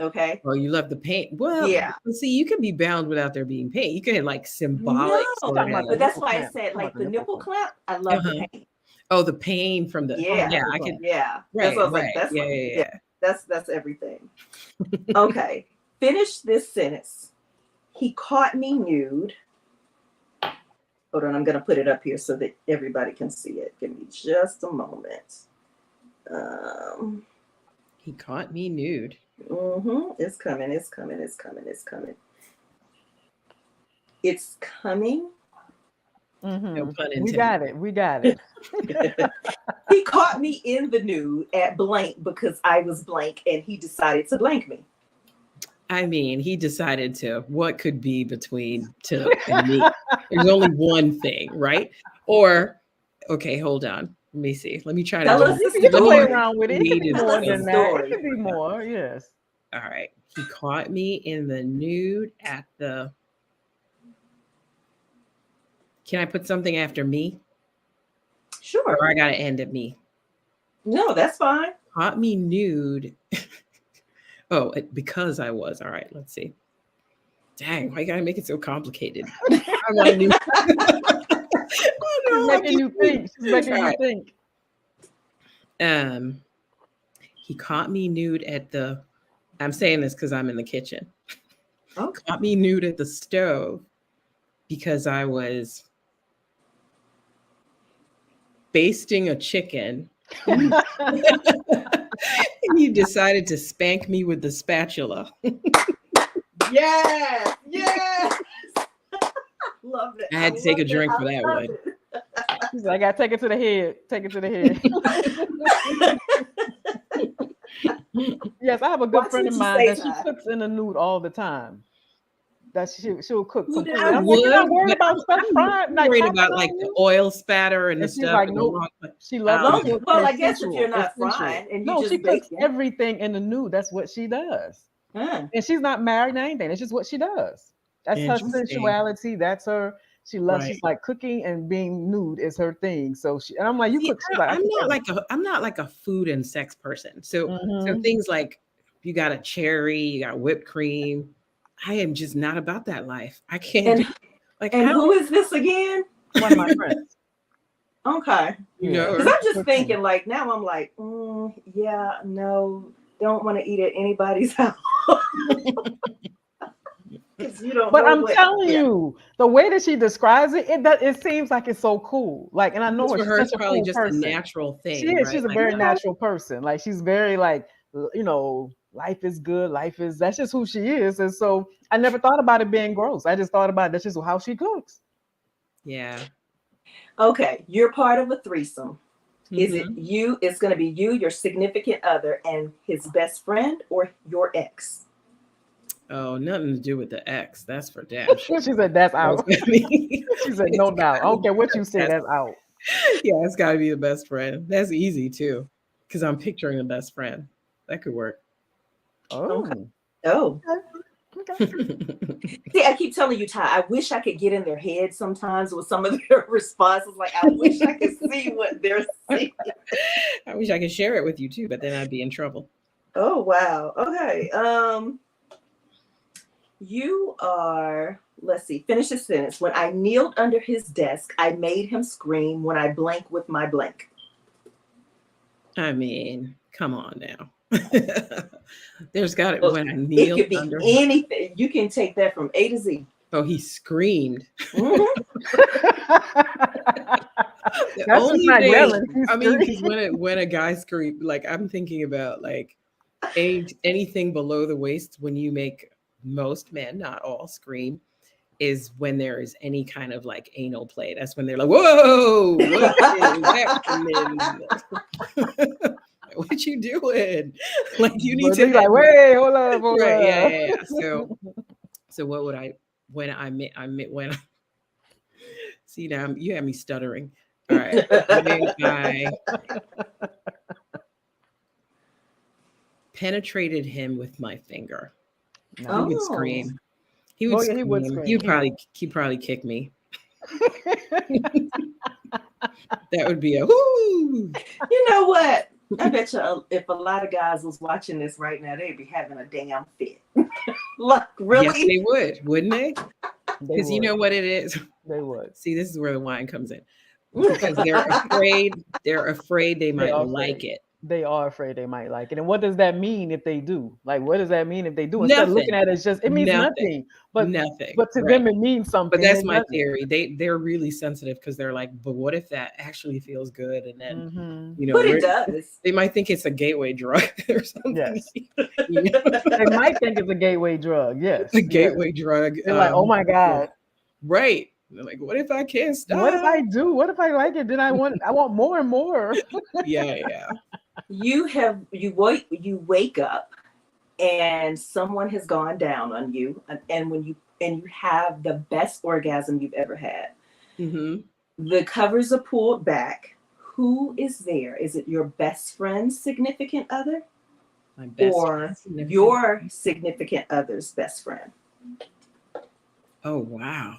Okay. Oh, you love the pain. Well, Yeah. see, you can be bound without there being pain. You can like symbolic No, sort about of. but that's nipple why I clamp. said Talking like about the the nipple nipple clamp. I love the pain. Oh, the pain from the. Yeah. Yeah, I Nipple can. Yeah. Right, That's what I was right. like. That's Yeah. that's everything. Okay. Finish this sentence. He caught me nude. Hold on, I'm gonna put it up here so that everybody can see it. Give me just a moment. He caught me nude. It's coming. It's coming. It's coming. It's coming. It's coming. No pun We intended. got it. We got it. He caught me in the nude at blank because I was blank, and he decided to blank me. I mean, he decided to. What could be between Tim and me? There's only one thing, right? Or, okay, hold on. Let me see. Let me try Tell to. us the You can play story. around with it. It could be Tell more us the than that. story. It could be more. Yes. All right. He caught me in the nude at the. Can I put something after me? Sure. Or I got to end at me? No, that's fine. Caught me nude. Oh, because I was. All right, let's see. Dang, why you gotta make it so complicated? I want to She's making you think. She's making you think. He caught me nude at the. I'm saying this because I'm in the kitchen. Oh. Caught me nude at the stove because I was basting a chicken. And he decided to spank me with the spatula. Yes. Love it. I had to take a drink for that one. She's like, I gotta take it to the head. Take it to the head. Yes, I have a good friend of mine that she cooks in the nude all the time. That she'll cook completely. I'm like, you're not worried about stuff frying. I'm worried about like the oil spatter and the she's stuff. like, nope. She loves it. Well, I guess if you're not frying and you she just cooks bake everything in the nude. That's what she does. And she's not married or anything. It's just what she does. That's her sensuality. That's her. She loves. She's like cooking and being nude is her thing. So and I'm like, you cook. I'm not like a food and sex person. So things like you got a cherry, you got whipped cream. I am just not about that life. I can't. And who is this again? One of my friends. Okay. You know, because I'm just thinking like now I'm like, yeah, no, don't want to eat at anybody's house. You don't. But I'm telling you, the way that she describes it, it seems like it's so cool. Like, and I know for her, it's probably cool just person. a natural thing. She is. Right? She's a very natural person. Like, she's very like, life is good. That's just who she is. And so I never thought about it being gross. I just thought about that's just how she cooks. Yeah. Okay, you're part of a threesome. Is it you? It's going to be you, your significant other, and his best friend, or your ex? Oh, nothing to do with the ex. That's for damn sure. She said that's out. She said no doubt. I don't care what you say. That's out. Yeah, it's got to be the best friend. That's easy too, because I'm picturing the best friend. That could work. Oh. Okay. Oh. Okay. See, I keep telling you, Ty, I wish I could get in their head sometimes with some of their responses. Like, I wish I could see what they're saying. I wish I could share it with you too, but then I'd be in trouble. Oh, wow. Okay. You are, let's see, finish the sentence. When I kneeled under his desk, I made him scream when I blank with my blank. I mean, come on now. There's got it Look, when I it kneel could be under. anything. You can take that from A to Z. Oh, he screamed. Mhm. The That's just only not thing, yelling. He's I mean, because screaming. when a guy screams, like I'm thinking about like anything below the waist when you make most men, not all, scream is when there is any kind of like anal play. That's when they're like, "Whoa, what is happening? What you doing? Like you need But to they like, wait, hold up, hold right, up. yeah. So what would when when see now you have me stuttering. All right, when I penetrated him with my finger. He No. would Oh. scream. He would Oh, yeah, he scream. would scream. He'd probably kick me. That would be a whoo. You know what? I bet you if a lot of guys was watching this right now, they'd be having a damn fit. Like, really? Yes, they would, wouldn't they? They Because you would. know what it is. They would. See, this is where the wine comes in. Because they're afraid. They're afraid they might are like afraid. it. They are afraid they might like it. And what does that mean if they do? Like, what does that mean if they do? Instead of looking Nothing. at it, it's just, it means Nothing. nothing. But Nothing. to Right. them, it means something. But that's It my doesn't. theory. They're really sensitive because they're like, but what if that actually feels good? And then Mhm. you know, But it does. they might think it's a gateway drug or something. Yes. You know? They might think it's a gateway drug. Yes. A yes. gateway drug. They're like, oh my God. Right. They're like, what if I can't stop? What if I do? What if I like it? Then I want more and more. Yeah. You wake up and someone has gone down on you, and when you have the best orgasm you've ever had. Mm-hmm. The covers are pulled back. Who is there? Is it your best friend's significant other? My best Or significant- your significant other's best friend? Oh wow.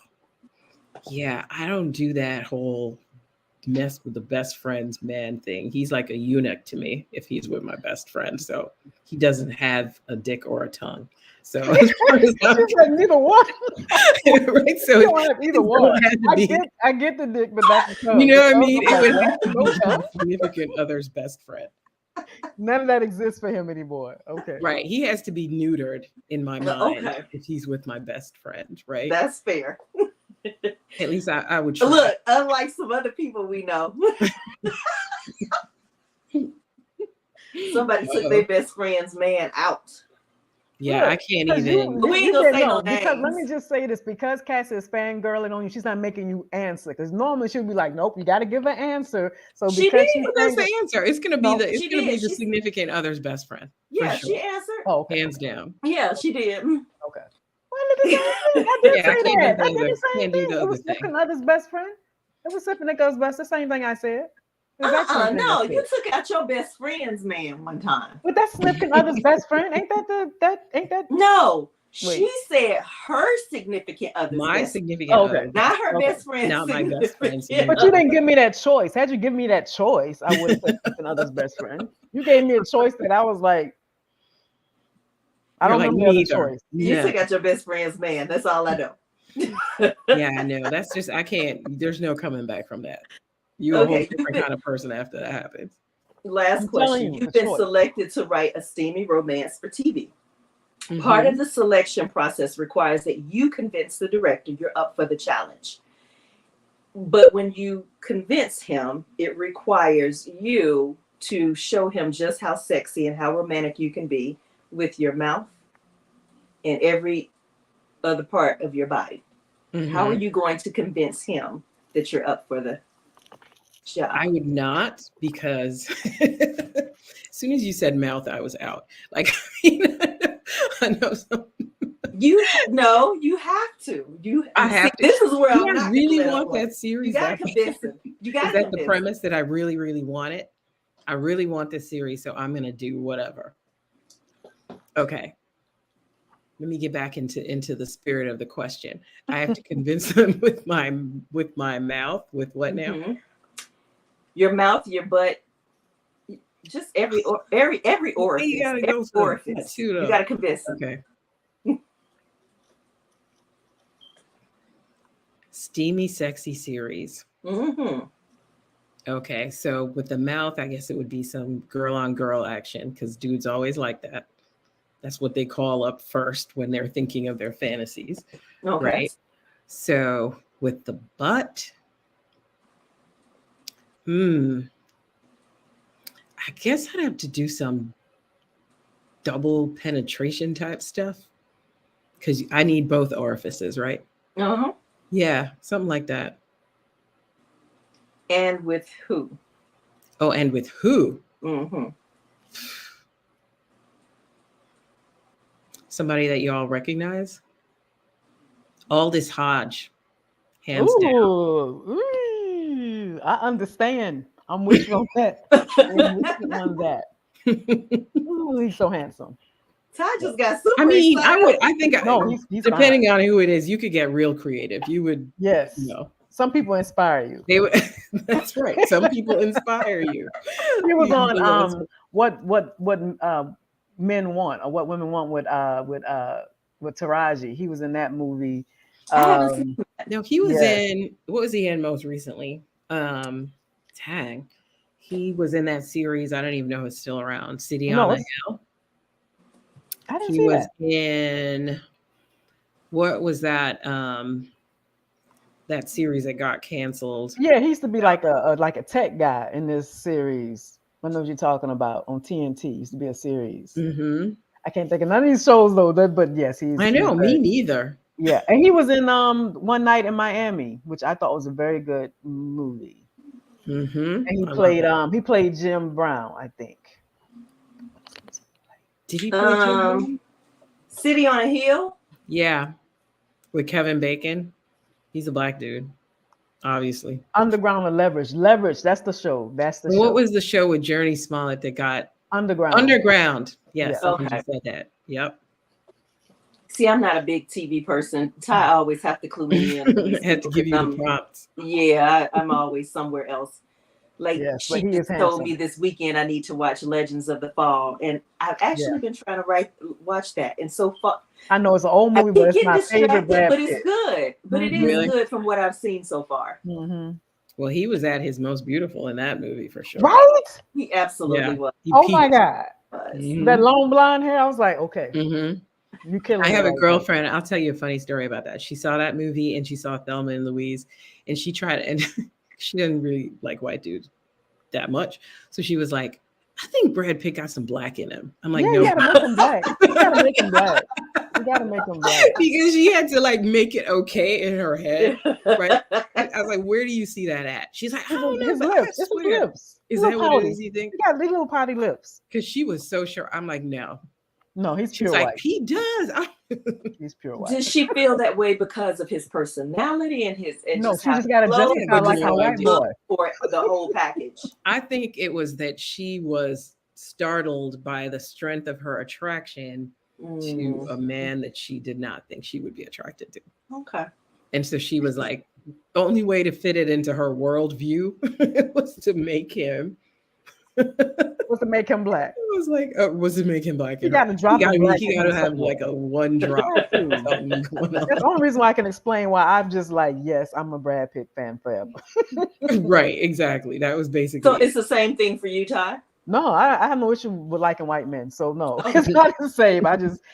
Yeah, I don't do that whole mess with the best friend's man thing. He's like a eunuch to me if he's with my best friend. So he doesn't have a dick or a tongue. So as far as I'm She's like, neither one. right. So You don't have either one. be, I get the dick, but that's the tongue. you know what I The tongue, mean? I'm It would like, have to what? be No tongue? my significant other's best friend. None of that exists for him anymore. Okay. Right. He has to be neutered in my mind Okay. if he's with my best friend, right? That's fair. At least I would try. Look, unlike some other people we know, somebody took their best friend's man out. Yeah, I Look, can't 'cause even. We ain't gonna said say no because let names. me just say this, because Cass is fangirling on you, she's not making you answer. Because normally she'll be like, nope, you gotta give an answer. So She because did. she's But that's fangirl- the answer. It's gonna be No, it's she gonna be did. the She- significant other's best friend. For Yeah, sure. she answered. Oh, okay. Hands down. Yeah, she did. Okay. Well, look at that. I did Yeah, I say can't that. do I the did other- the same can't do thing. the It other was thing. Sipping Other's best friend. It was Sipping Other's best. The same thing I said. The exact same thing I No, said. you took out your best friend's man one time. But that's Sipping Other's best friend. Ain't that ain't that? No, Wait. she said her significant other's My best. significant Oh, okay. other. Not her Okay. best friend. Not my best friend's man. But you didn't give me that choice. Had you given me that choice, I would have said Sipping Other's best friend. You gave me a choice that I was like, I You're don't like, remember the other neither. choice. You No. took out your best friend's man. That's all I know. Yeah, I know. That's just I can't. There's no coming back from that. You're a whole Okay. different kind of person after that happens. Last I'm telling question. you, You've the been choice. selected to write a steamy romance for TV. Part of the selection process requires that you convince the director you're up for the challenge. But when you convince him, it requires you to show him just how sexy and how romantic you can be with your mouth and every other part of your body. How are you going to convince him that you're up for the job? I would not, because as soon as you said mouth, I was out. Like I know some. You have to. I have to. This is where Do I'm I not really gonna let want him win. that series? You gotta convince him. You Is gotta that the convince him. premise that I really, really want it? I really want this series, so I'm gonna do whatever. Okay. Let me get back into the spirit of the question. I have to convince them with my mouth. With what now? Mhm. Your mouth, your butt, just every orifice. You gotta every go for orifice. that too, though. You gotta convince him. Okay. steamy, sexy series. Mm-hmm. Okay, so with the mouth, I guess it would be some girl on girl action because dudes always like that. That's what they call up first when they're thinking of their fantasies, Okay. right? So with the butt, I guess I'd have to do some double penetration type stuff because I need both orifices, right? Uh-huh. Yeah, something like that. And with who? Oh, and with who? Mm-hmm. Somebody that you all recognize? Aldous Hodge, hands down. Ooh, I understand. I'm with you on that. I'm with you on that. Ooh, he's so handsome. Ty just got super I mean, excited. I think, No, he's depending fine. on who it is, you could get real creative. You would, Yes. you know, Some people inspire you. they would. That's right. Some people inspire you. He was You on know, it's- what men want or what women want with Taraji. He was in that movie. I haven't seen no, he was Yeah. in. What was he in most recently? Tang. He was in that series. I don't even know if it's still around. City on No, the it's- Hill. I didn't He see was that. in. What was that? That series that got canceled. Yeah, he used to be like a tech guy in this series. I know what you're talking about on TNT. Used to be a series. Hmm. I can't think of none of these shows though. But yes, I he's know, me very- neither. Yeah, and he was in One Night in Miami, which I thought was a very good movie. Mm-hmm. And he played Jim Brown, I think. Did he play Jim Brown? City on a Hill. Yeah, with Kevin Bacon. He's a black dude, obviously. Underground or Leverage. Leverage, that's the show. That's the And show. what was the show with Journey Smollett that got Underground? Underground? Yes, Yeah. someone Okay. just said that. Yep. See, I'm not a big TV person. Ty always have to clue me in. on these Had to people give you 'cause the prompts. I'm always somewhere else. Like Yes, but she he is just told handsome. me this weekend I need to watch Legends of the Fall, and I've actually been trying to watch that. And so far, I know it's an old I movie, keep but it's getting my favorite distracted. Brad But Pitt. it's good. But it is Really? good from what I've seen so far. Mm-hmm. Well, he was at his most beautiful in that movie for sure. Right? He absolutely was. He Oh my peaked. God. Mhm. That long blonde hair, I was like, okay, Mhm. you killing I it have a right now. girlfriend. I'll tell you a funny story about that. She saw that movie and she saw Thelma and Louise, and she tried, and she didn't really like white dudes that much. So she was like, I think Brad Pitt got some black in him. I'm like, Yeah, no, you gotta make him black. You gotta make him black. You gotta make him black. because she had to like make it okay in her head. Right? I was like, where do you see that at? She's like, I don't know, His but I lips. It's his swear. lips. Is Little that what it pouty. is, you think? He got these little pouty lips. Because she was so sure. I'm like, no. No, he's She's pure like, white. he does. He's pure white. Does she feel that way because of his personality and his? And No, just she how just got to he flows, justify or like just a no white idea. boy. for the whole package? I think it was that she was startled by the strength of her attraction to a man that she did not think she would be attracted to. Okay. And so she was like, the only way to fit it into her worldview was to make him. Was to make him black. It was like, was to make him black. He got to drop He the black. he got to have like a one drop. That's something going on. the only reason why I can explain why I'm just like, yes, I'm a Brad Pitt fan forever. Right, exactly. That was basically So it's the same thing for you, Ty? No, I have no issue with liking white men. So no, it's not the same.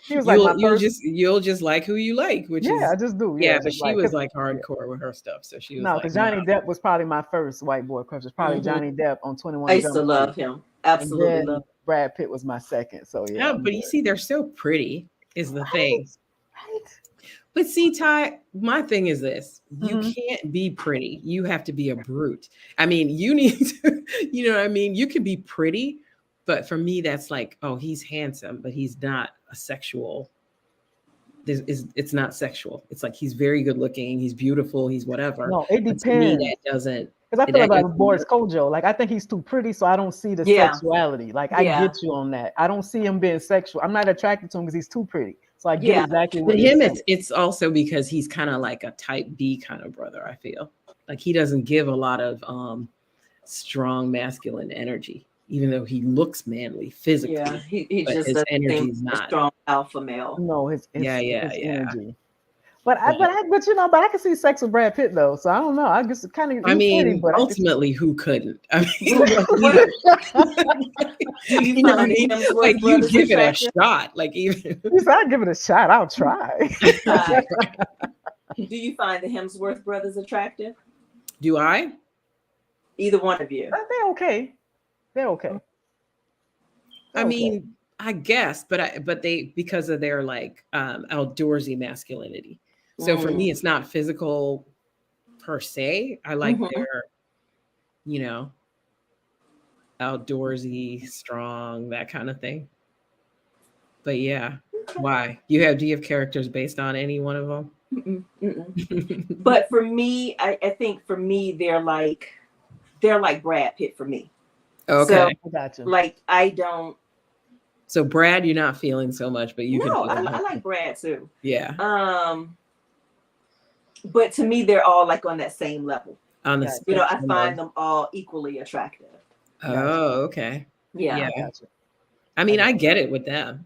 He was like my first. You'll just like who you like, which is I just do. yeah. Yeah, But just she was like hardcore with her stuff, so she was no, like, because Johnny Depp was probably my first white boy crush. It's probably Johnny Depp on 21 I used Jump to Street. love him. Absolutely And then love him. Brad Pitt was my second. So yeah. Yeah, but you see, they're so pretty is the thing. Right. But see, Ty, my thing is this: you Mhm. can't be pretty. You have to be a brute. I mean, you need to, you know what I mean? You can be pretty, but for me, that's like, oh, he's handsome, but he's not a sexual. It's not sexual. It's like he's very good looking, he's beautiful, he's whatever. No, it But to me, depends. that doesn't. Because I feel that like doesn't Boris work. Kojo. Like I think he's too pretty, so I don't see the Yeah. sexuality. Like I Yeah. get you on that. I don't see him being sexual. I'm not attracted to him because he's too pretty. So I get Yeah. exactly what But you're him, saying. it's also because he's kind of like a type B kind of brother. I feel like he doesn't give a lot of strong masculine energy, even though he looks manly physically. Yeah, he but just his doesn't energy seem is a not. strong alpha male. No, his Yeah. energy. But I can see sex with Brad Pitt though. So I don't know. I just kind of. I mean, pretty, but ultimately, who couldn't? I mean, Do you you know what I find the mean? Hemsworth Like you brothers give it a attractive? shot. Like even If I give it a shot, I'll try. Right. Do you find the Hemsworth brothers attractive? do I? Either one of you? They're okay. They're okay. I Okay. mean, I guess, but they because of their like outdoorsy masculinity. So for me, it's not physical per se. I like Mhm. their, you know, outdoorsy, strong, that kind of thing. But yeah, why? Do you have characters based on any one of them? Mm-mm, mm-mm. But for me, I think for me they're like Brad Pitt for me. Okay. So I got you. like I don't. So Brad, you're not feeling so much, but you can No, feel I him. like Brad too. Yeah. But to me, they're all like on that same level. On the Gotcha. You know, I spectrum find of- them all equally attractive. Oh, okay. Yeah. Yeah. I got you. I mean, I get it with them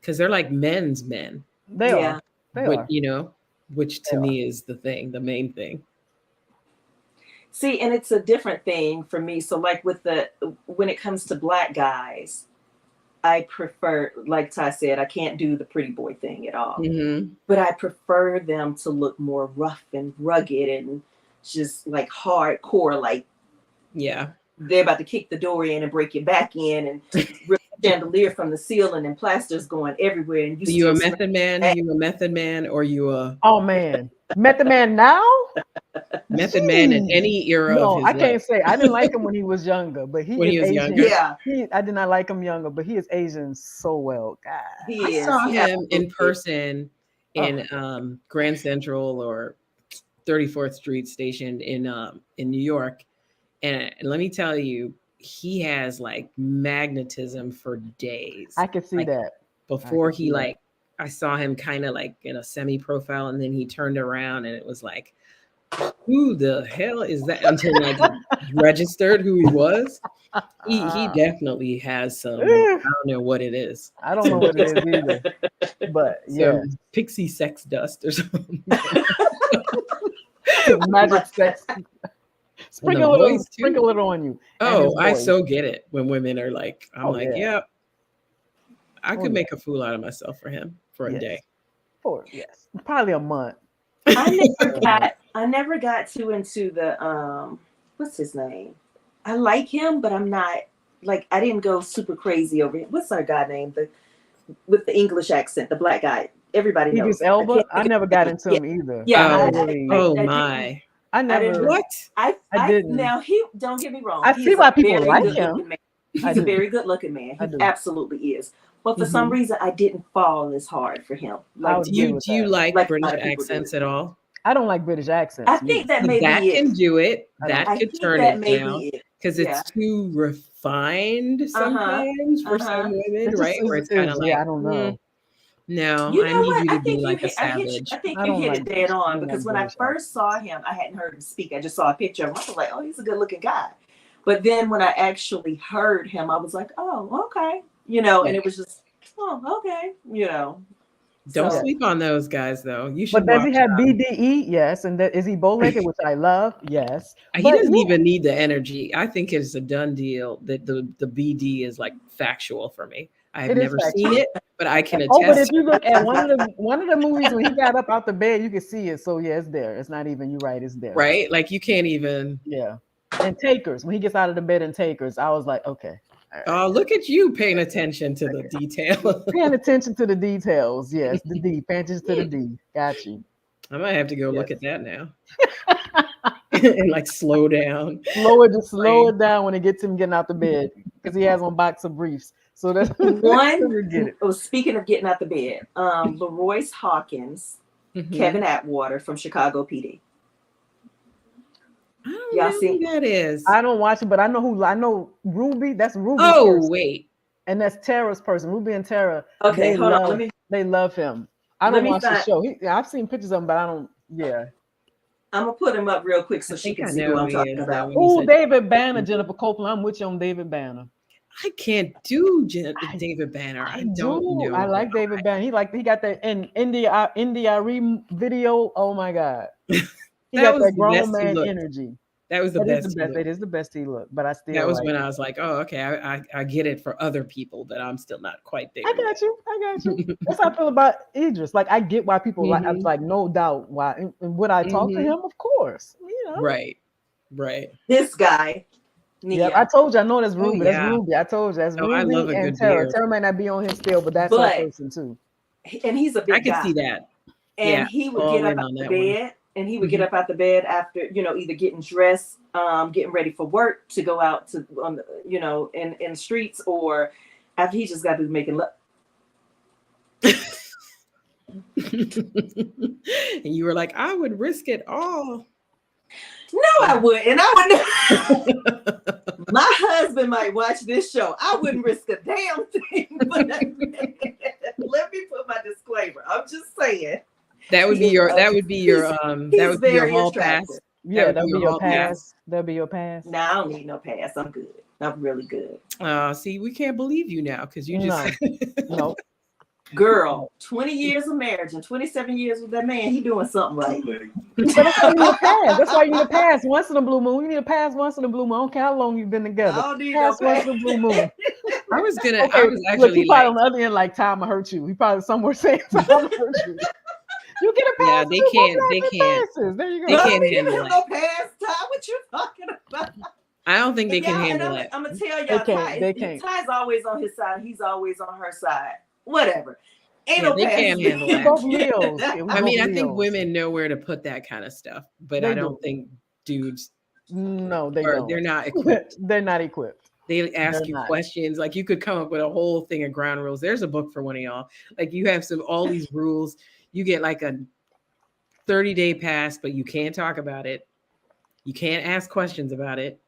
because they're like men's men, They Yeah. are. They but are. you know, which to They me is the main thing. See, and it's a different thing for me. So like when it comes to black guys, I prefer, like Ty said, I can't do the pretty boy thing at all. Mm-hmm. But I prefer them to look more rough and rugged and just like hardcore, like Yeah. they're about to kick the door in and break your back in and rip the chandelier from the ceiling and plaster's going everywhere. And Are you a still method man? back. You a method man, or you a Oh man, Method Man now? method man in any era of No, his I can't life? say I didn't like him when he was younger, but he When is he was Asian. younger? Yeah, I did not like him younger, but he is Asian so well. God. he I is. saw He him in absolutely is. person in Grand Central or 34th Street Station in New York, and let me tell you, he has like magnetism for days. I could see Like, that. before see he that. like, I saw him kind of like in a semi profile, and then he turned around, and it was like, who the hell is that? Until like he registered who he was. He definitely has some. I don't know what it is. I don't know what it is either. But yeah, Some pixie sex dust or something. magic sex. Sprinkle voice, too. it on you. And Oh, his I voice. so get it when women are like, I'm Oh, like, yeah. yeah, I could yeah. make a fool out of myself for him for a Yes. day. Yes, probably a month. I never got too into the what's his name? I like him, but I'm not like I didn't go super crazy over him. What's our guy name? With the English accent, the black guy. Everybody knows. Idris Elba. I never got into him either. Yeah. Oh my. I never. What? I didn't. Now he don't get me wrong. I see why people like him. He's a very good looking man. He absolutely is. But for some reason, I didn't fall as hard for him. Like, do you like British accents at all? I don't like British accents. I think that maybe that can do it. That could turn it down because it's too refined sometimes for some women, right? Where it's kind of like, I don't know. No, you know I need what? you to be like a savage. I think you hit it dead on because when I first saw him, I hadn't heard him speak. I just saw a picture of him. I was like, oh, he's a good looking guy. But then when I actually heard him, I was like, oh, okay. You know, and it was just, oh, okay. You know. Don't sleep on those guys, though. You should. But does he have BDE? Yes. And is he bow-legged, which I love? Yes. He doesn't even need the energy. I think it's a done deal that the BD is like factual for me. I have never seen it, but I can attest. Oh, but if you look at one of the movies when he got up out the bed, you can see it. So yeah, it's there. It's not even, you're right, it's there. Right? Like you can't even. Yeah. And Takers, when he gets out of the bed in Takers, I was like, okay. Oh, look at you paying attention to the detail. Paying attention to the details. Yes, the D. Paying attention to the D. Got you. I might have to go look at that now. And like slow down. Slow it down when it gets him getting out the bed because he has on boxer briefs. So that's one. Speaking of getting out the bed, LaRoyce Hawkins, Kevin Atwater from Chicago PD. I don't know who that is. I don't watch it, but I know Ruby. That's Ruby. Oh, wait. And that's Tara's person. Ruby and Tara. Okay, hold on. They love him. I don't watch the show. I've seen pictures of him, but I don't. Yeah. I'm gonna put him up real quick so she can see who I'm talking about. Oh, David Banner, Jennifer Copeland. I'm with you on David Banner. I can't do David Banner. I don't do. know. I like David Banner. He got that in India video. Oh my God. He That got was that the grown best he man looked. energy. That was the That is the best he best. It looked. is the best he looked. But I That still was like. when I was like, oh, okay, I get it for other people, but I'm still not quite I there got you. I got you. yet. That's how I feel about Idris. Like I get why people like. I was Hmm. like, no doubt. Why? And would I talk to Hmm. him? Of course. You know. Right. Right. This guy, Yep. I Nia, told you. I know that's Oh Ruby. That's yeah. Ruby. I told you that's Oh, I love Ruby a and good Tara. beard. Tara might not be on here still, but that's her but person too. and he's a I big could guy. see that. And Yeah. he would All get up in out on the that one. bed, and he would Hmm. get up out the bed after, either getting dressed, getting ready for work to go out to on the, in the streets, or after he just got through making love. And you were like, I would risk it all. No, I wouldn't. I wouldn't. My husband might watch this show. I wouldn't risk a damn thing. But let me put my disclaimer. I'm just saying. That would be your He's that would be your very hall attractive. pass. Yeah, That would that'll be be your your hall pass. pass. That'll be your pass. No, I don't need no pass. I'm good. I'm really good. See, we can't believe you now because you just No. Girl, 20 years of marriage and 27 years with that man, he doing something right. But that's why you need a pass. That's why you need a pass once in a blue moon. You need a pass once in a blue moon. I don't care how long you've been together. I don't need Pass no once pass. in a blue moon. I was Okay, actually look, he probably like, on the other end like time I hurt you. He probably somewhere saying time I hurt you. You get a pass. yeah, too, both can't passes. There you they go. can't Give handle him it. no pass, Ty. What you talking about? I don't think they can And handle it. I'm gonna tell They y'all, can't. They can't. Ty's always on his side. He's always on her side. Whatever. Ain't Yeah, no they pass. can't handle We that. both Leos. Yeah, we I mean, both I think Leos. women know where to put that kind of stuff, but They I don't do. think dudes No, they are. don't. They're not equipped. They're not equipped. They ask They're you not. questions. Like you could come up with a whole thing of ground rules. There's a book for one of y'all. Like you have all these rules. You get like a 30-day pass, but you can't talk about it. You can't ask questions about it.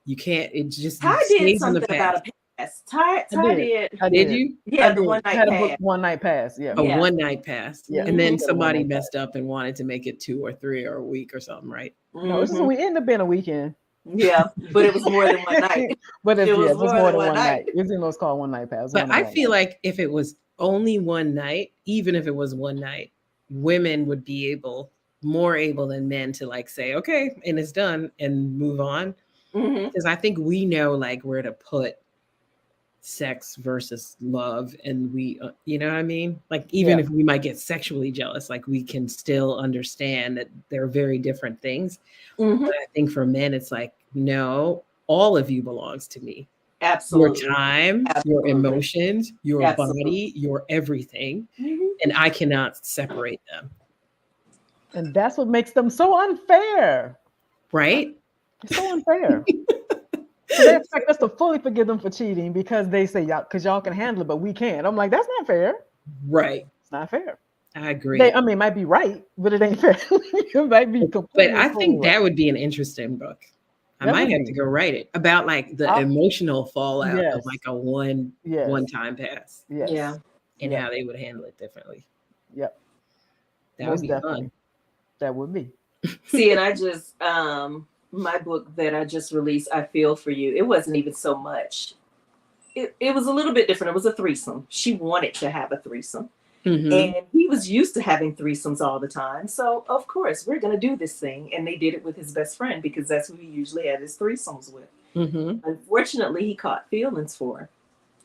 You can't. It just Ty did stays in the something about past. a pass. Ty did. I Did you? Yeah, I the did. one I night had a book pass. one night pass. Yeah. A Yeah. one night pass. Yeah. And then Mhm. somebody One night messed up and wanted to make it 2 or 3 or a week or something, right? No, this is Mhm. we ended up being a weekend. Yeah, but it was more than one night. But It was it's more more than than one one night. night. It's in what's called one night pass. But I feel like if it was only one night, even if it was one night, women would be more able than men to like say, okay, and it's done and move on. Mhm. Because I think we know like where to put sex versus love. And we, you know what I mean? Like, even if we might get sexually jealous, like we can still understand that they're very different things. Mhm. But I think for men, it's like, no, all of you belongs to me. Absolutely. Your time, Absolutely. your emotions, your Absolutely. body, your everything. Mhm. And I cannot separate them. And that's what makes them so unfair. Right? It's so unfair. So they expect us to fully forgive them for cheating because they say y'all can handle it, but we can't. I'm like, that's not fair. Right. It's not fair. I agree. It might be right, but it ain't fair. It might be completely. But I think that would be an interesting book. I might have to go write it about like the emotional fallout of like a one-time pass. Yes. Yeah. And how they would handle it differently. Yep. That would be fun. That would be. See, and I just my book that I just released, I Feel For You. It wasn't even so much. It was a little bit different. It was a threesome. She wanted to have a threesome. Mm-hmm. And he was used to having threesomes all the time. So, of course, we're going to do this thing. And they did it with his best friend because that's who he usually had his threesomes with. Mm-hmm. Unfortunately, he caught feelings for her.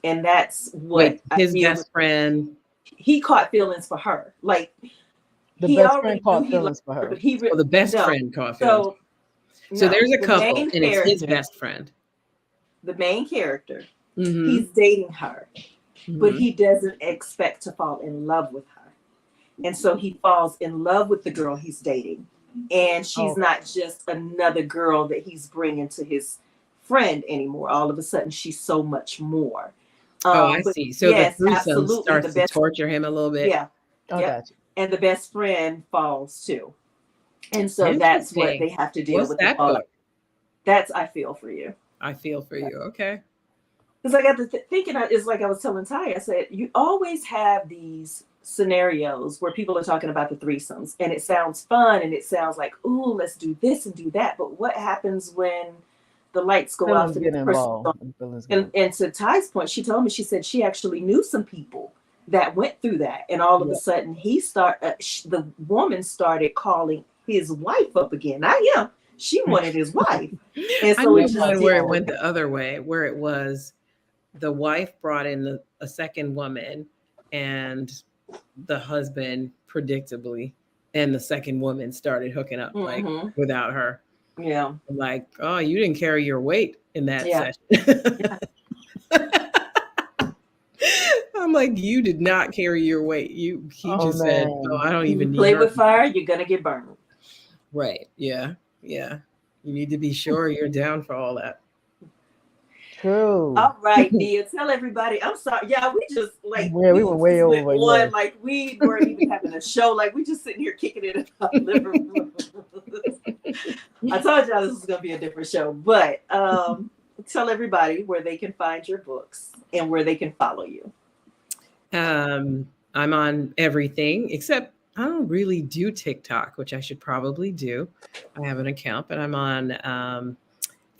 And that's what his best friend. He caught feelings for her. Like, the best friend caught feelings for her. But he the best friend caught feelings. So there's a couple, and it's his best friend. The main character, mm-hmm. he's dating her, mm-hmm. but he doesn't expect to fall in love with her. And so he falls in love with the girl he's dating. And she's not just another girl that he's bringing to his friend anymore. All of a sudden, she's so much more. I see. So the threesome starts to torture him a little bit. Yeah. Gotcha. And the best friend falls too. And so that's what they have to deal with. That book? That's I Feel For You. I Feel For You. Okay. Because I got to thinking, it's like I was telling Ty, I said, you always have these scenarios where people are talking about the threesomes and it sounds fun and it sounds like, ooh, let's do this and do that. But what happens when the lights go Feelings off and get this person. involved. Feelings get And to Ty's point, she told me, she said she actually knew some people that went through that, and all of a sudden the woman started calling his wife up again, not him. She wanted his wife, and I so it knew just one where it didn't. went the other way, where it was the wife brought in a second woman, and the husband, predictably, and the second woman started hooking up like Mhm. without her. Yeah, Like, oh, you didn't carry your weight in that yeah, session. I'm like, you did not carry your weight. He Oh just said, oh, I man. don't you even need play her. with fire, you're gonna get burned. Right. Yeah. Yeah. You need to be sure you're down for all that. True. All right, Nia, tell everybody. I'm sorry. Yeah, we just like Yeah, we were just way went over. on Yes. like we weren't even having a show. Like we just sitting here kicking it in our living room. I told y'all this was gonna be a different show, but tell everybody where they can find your books and where they can follow you. I'm on everything except I don't really do TikTok, which I should probably do. I have an account, but I'm on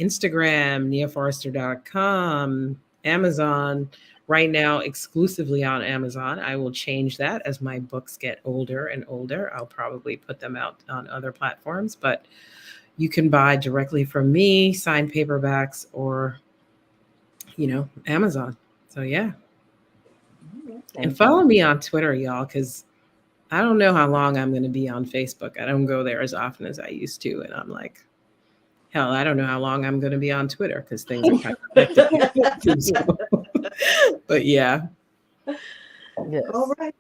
Instagram, niaforrester.com, Amazon. Right now, exclusively on Amazon. I will change that as my books get older and older. I'll probably put them out on other platforms, but you can buy directly from me, signed paperbacks, or, Amazon. So, yeah. And follow me on Twitter, y'all, because I don't know how long I'm going to be on Facebook. I don't go there as often as I used to. And I'm like, hell, I don't know how long I'm going to be on Twitter because things are kind of hectic. But yeah. Yes. All right.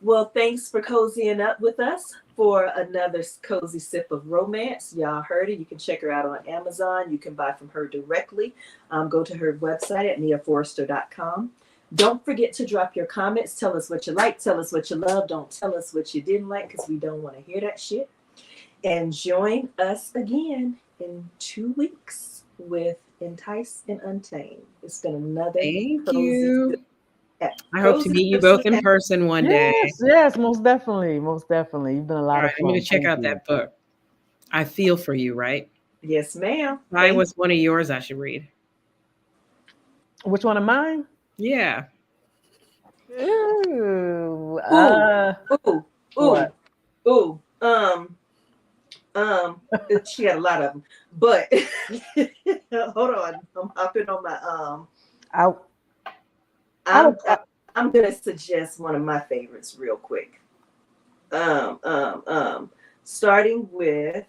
Well, thanks for cozying up with us for another cozy sip of romance. Y'all heard it. You can check her out on Amazon. You can buy from her directly. Go to her website at niaforrester.com. Don't forget to drop your comments. Tell us what you like. Tell us what you love. Don't tell us what you didn't like because we don't want to hear that shit. And join us again in 2 weeks with Entice and Untamed. It's been another Thank cozy you. sip. I hope to meet you both in person one day. Yes, most definitely. Most definitely. You've been a lot All of right, fun. I'm going to check Thank out you. that book. I feel for you, right? Yes, ma'am. Why was one of yours I should read? Which one of mine? Yeah. Ooh. What? Ooh. She had a lot of them, but hold on. I'm hopping on my I'm gonna suggest one of my favorites real quick. Starting with,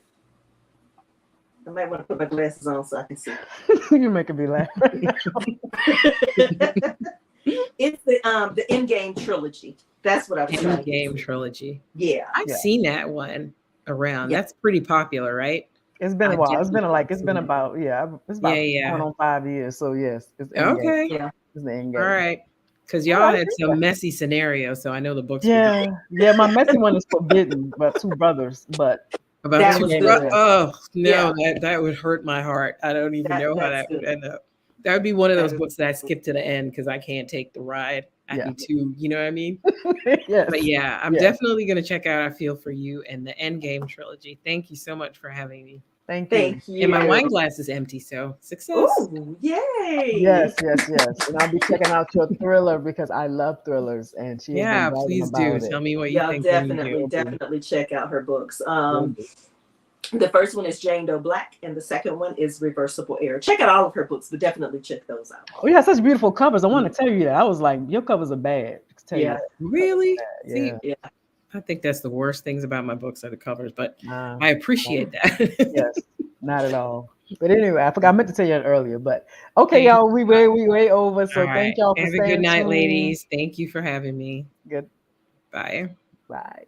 I might want to put my glasses on so I can see. You're making me laugh. It's the Endgame trilogy. That's what I'm trying to Endgame trilogy. Yeah. I've seen that one around. Yeah. That's pretty popular, right? It's been a while. It's been about it's about Yeah. going on 5 years. So yes, it's Okay. Yeah. It's the end game. All right. Because y'all had some messy scenarios, so I know the books. Yeah, my messy one is forbidden, but two brothers. But About That two was brothers. good. Oh no, Yeah. that would hurt my heart. I don't even know how that would good. end up. That would be one of That those is books that I skip to the end because I can't take the ride. I Yeah. need to, you know what I mean? yes. But yeah, I'm Yes. definitely gonna check out I Feel for You and the Endgame trilogy. Thank you so much for having me. Thank you. Thank you. And my wine glass is empty, so success. Ooh, yay. Yes. And I'll be checking out your thriller because I love thrillers, and she has Yeah, been please about do. it. Tell me what you Y'all think when you do. definitely check out her books. The first one is Jane Doe Black, and the second one is Reversible Error. Check out all of her books, but definitely check those out. Oh, you have such beautiful covers. I want to tell you that. I was like, your covers are bad. Tell you Yeah. that. Really? See, Yeah. I think that's the worst things about my books are the covers, but Nah, I appreciate that. yes, not at all. But anyway, I meant to tell you that earlier. But okay, y'all, we way over. So All right. thank y'all for Have a staying good night, tuned. ladies. Thank you for having me. Good. Bye. Bye.